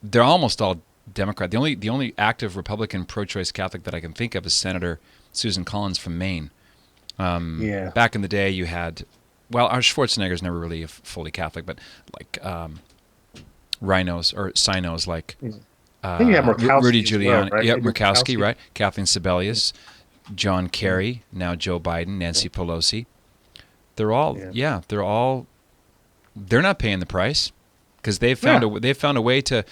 They're almost all Democrat. The only active Republican pro-choice Catholic that I can think of is Senator Susan Collins from Maine. Back in the day, you had, our Schwarzenegger's never really fully Catholic, but like rhinos or sinos like I think you have Murkowski Rudy as Giuliani. well, right? Yep, Maybe Murkowski, right? Kathleen Sebelius, John Kerry, now Joe Biden, Nancy Pelosi. They're all, they're not paying the price because they've found a way to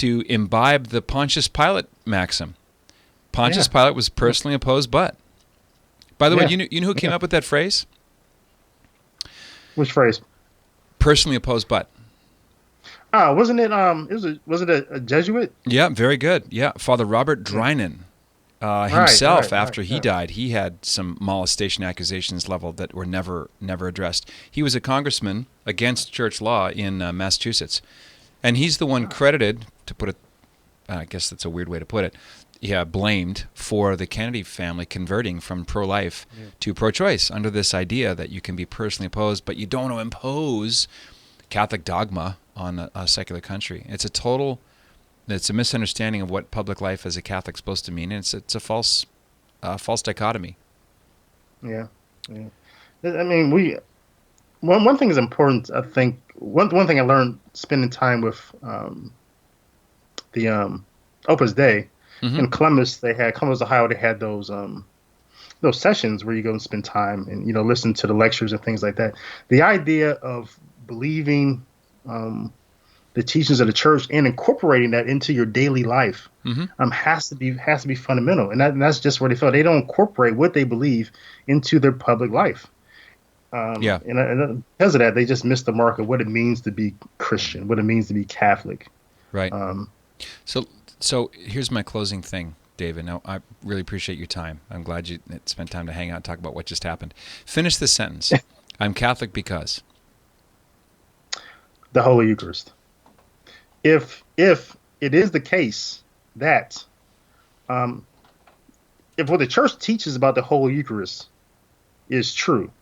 imbibe the Pontius Pilate maxim. Pontius Pilate was personally opposed, but. By the way, you know who came up with that phrase? Which phrase? Personally opposed, but. Wasn't it? Was it a Jesuit? Yeah, very good. Yeah, Father Robert Drinan himself, after he died, he had some molestation accusations leveled that were never addressed. He was a congressman against church law in Massachusetts, and he's the one credited, to put it. I guess that's a weird way to put it. Blamed for the Kennedy family converting from pro-life to pro-choice under this idea that you can be personally opposed, but you don't want to impose Catholic dogma on a secular country. It's a misunderstanding of what public life as a Catholic is supposed to mean, and it's a false dichotomy. Yeah. I mean, one thing is important. I think one thing I learned spending time with the Opus Dei. Mm-hmm. In Columbus, Ohio, they had those sessions where you go and spend time and listen to the lectures and things like that. The idea of believing the teachings of the church and incorporating that into your daily life has to be fundamental, and that's just where they feel they don't incorporate what they believe into their public life. And because of that, they just miss the mark of what it means to be Christian, what it means to be Catholic. Right. So here's my closing thing, David. Now, I really appreciate your time. I'm glad you spent time to hang out and talk about what just happened. Finish this sentence. I'm Catholic because? The Holy Eucharist. If it is the case that if what the church teaches about the Holy Eucharist is true,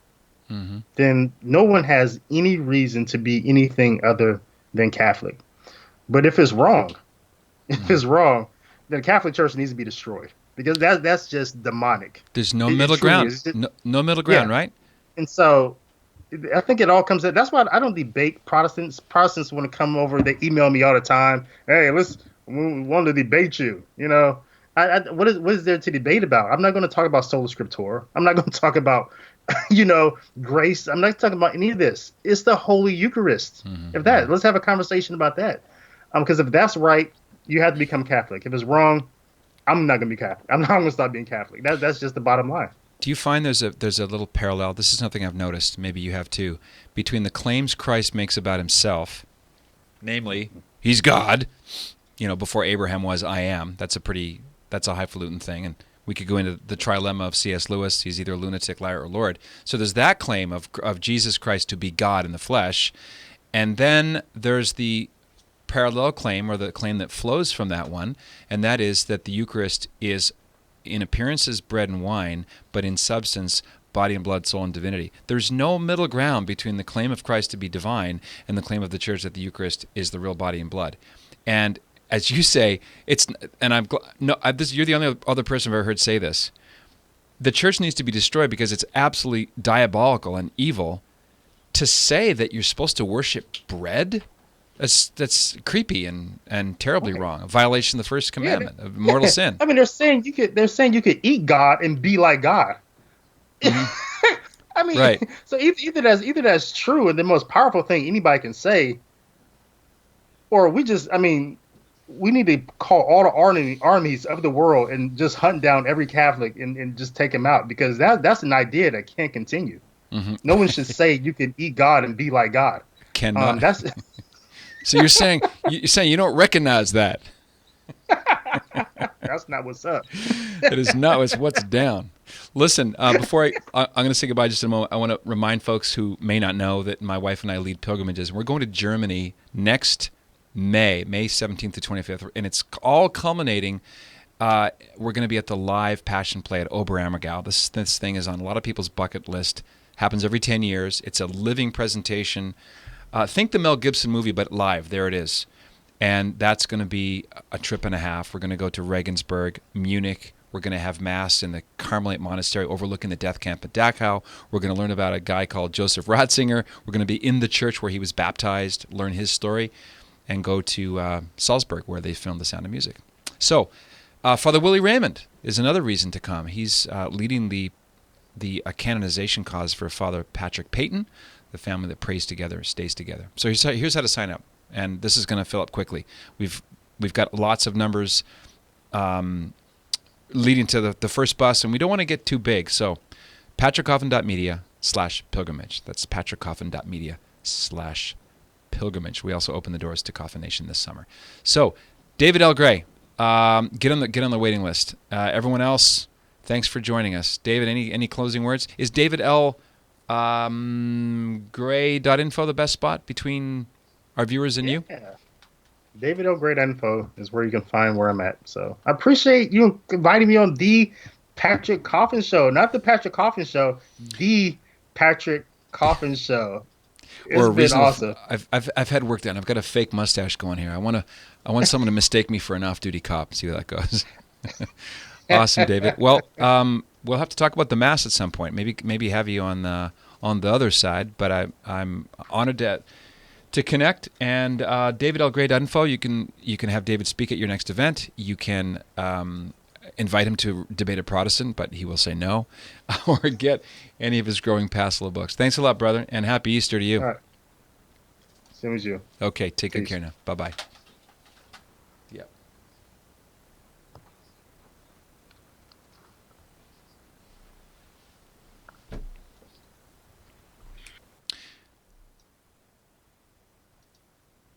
then no one has any reason to be anything other than Catholic. But if it's wrong, then the Catholic Church needs to be destroyed because that's just demonic. There's no middle ground. No middle ground, right? And so I think it all comes. That's why I don't debate Protestants. Protestants want to come over. They email me all the time. Hey, we want to debate you. What is there to debate about? I'm not going to talk about sola scriptura. I'm not going to talk about grace. I'm not talking about any of this. It's the Holy Eucharist. Mm-hmm. Let's have a conversation about that. Because if that's right, you have to become Catholic. If it's wrong, I'm not going to be Catholic. I'm not going to stop being Catholic. That's just the bottom line. Do you find there's a little parallel? This is something I've noticed. Maybe you have too. Between the claims Christ makes about himself, namely, he's God. Before Abraham was, I am. That's a highfalutin thing, and we could go into the trilemma of C.S. Lewis. He's either a lunatic, liar, or Lord. So there's that claim of Jesus Christ to be God in the flesh, and then there's the parallel claim, or the claim that flows from that one, and that is that the Eucharist is, in appearances, bread and wine, but in substance, body and blood, soul and divinity. There's no middle ground between the claim of Christ to be divine and the claim of the Church that the Eucharist is the real body and blood. And as you say, you're the only other person I've ever heard say this. The Church needs to be destroyed because it's absolutely diabolical and evil to say that you're supposed to worship bread. That's creepy and terribly wrong. A violation of the first commandment of mortal sin. I mean, they're saying you could eat God and be like God. Mm-hmm. I mean, right. So either that's true and the most powerful thing anybody can say, or we need to call all the armies of the world and just hunt down every Catholic and just take them out, because that's an idea that can't continue. Mm-hmm. No one should say you can eat God and be like God. Cannot. So you're saying you don't recognize that. That's not what's up. It is not what's down. Listen, before I'm going to say goodbye just in a moment, I want to remind folks who may not know that my wife and I lead pilgrimages. We're going to Germany next May 17th to 25th, and it's all culminating. We're going to be at the live Passion Play at Oberammergau. This thing is on a lot of people's bucket list. Happens every 10 years. It's a living presentation. Think the Mel Gibson movie, but live. There it is. And that's going to be a trip and a half. We're going to go to Regensburg, Munich. We're going to have Mass in the Carmelite Monastery overlooking the death camp at Dachau. We're going to learn about a guy called Joseph Ratzinger. We're going to be in the church where he was baptized, learn his story, and go to Salzburg where they filmed The Sound of Music. So Father Willie Raymond is another reason to come. He's leading the canonization cause for Father Patrick Peyton, the family that prays together, stays together. So here's how to sign up, and this is going to fill up quickly. We've got lots of numbers leading to the first bus, and we don't want to get too big. So patrickcoffin.media/pilgrimage. That's patrickcoffin.media/pilgrimage. We also open the doors to Coffin Nation this summer. So David L. Gray, get on the waiting list. Everyone else, thanks for joining us. David, any closing words? Is David L. Gray.info the best spot between our viewers and you? DavidLGray.info is where you can find where I'm at. So I appreciate you inviting me on the Patrick Coffin Show, not the Patrick Coffin Show, the Patrick Coffin Show. It's been awesome. I've had work done. I've got a fake mustache going here. I want someone to mistake me for an off-duty cop. See how that goes. Awesome, David. Well, we'll have to talk about the Mass at some point. Maybe have you on the other side. But I'm honored to connect. And DavidLGray.info. You can have David speak at your next event. You can invite him to debate a Protestant, but he will say no, or get any of his growing passel of books. Thanks a lot, brother, and happy Easter to you. All right. Same as you. Okay, take good Peace. care now. Bye-bye. Yeah.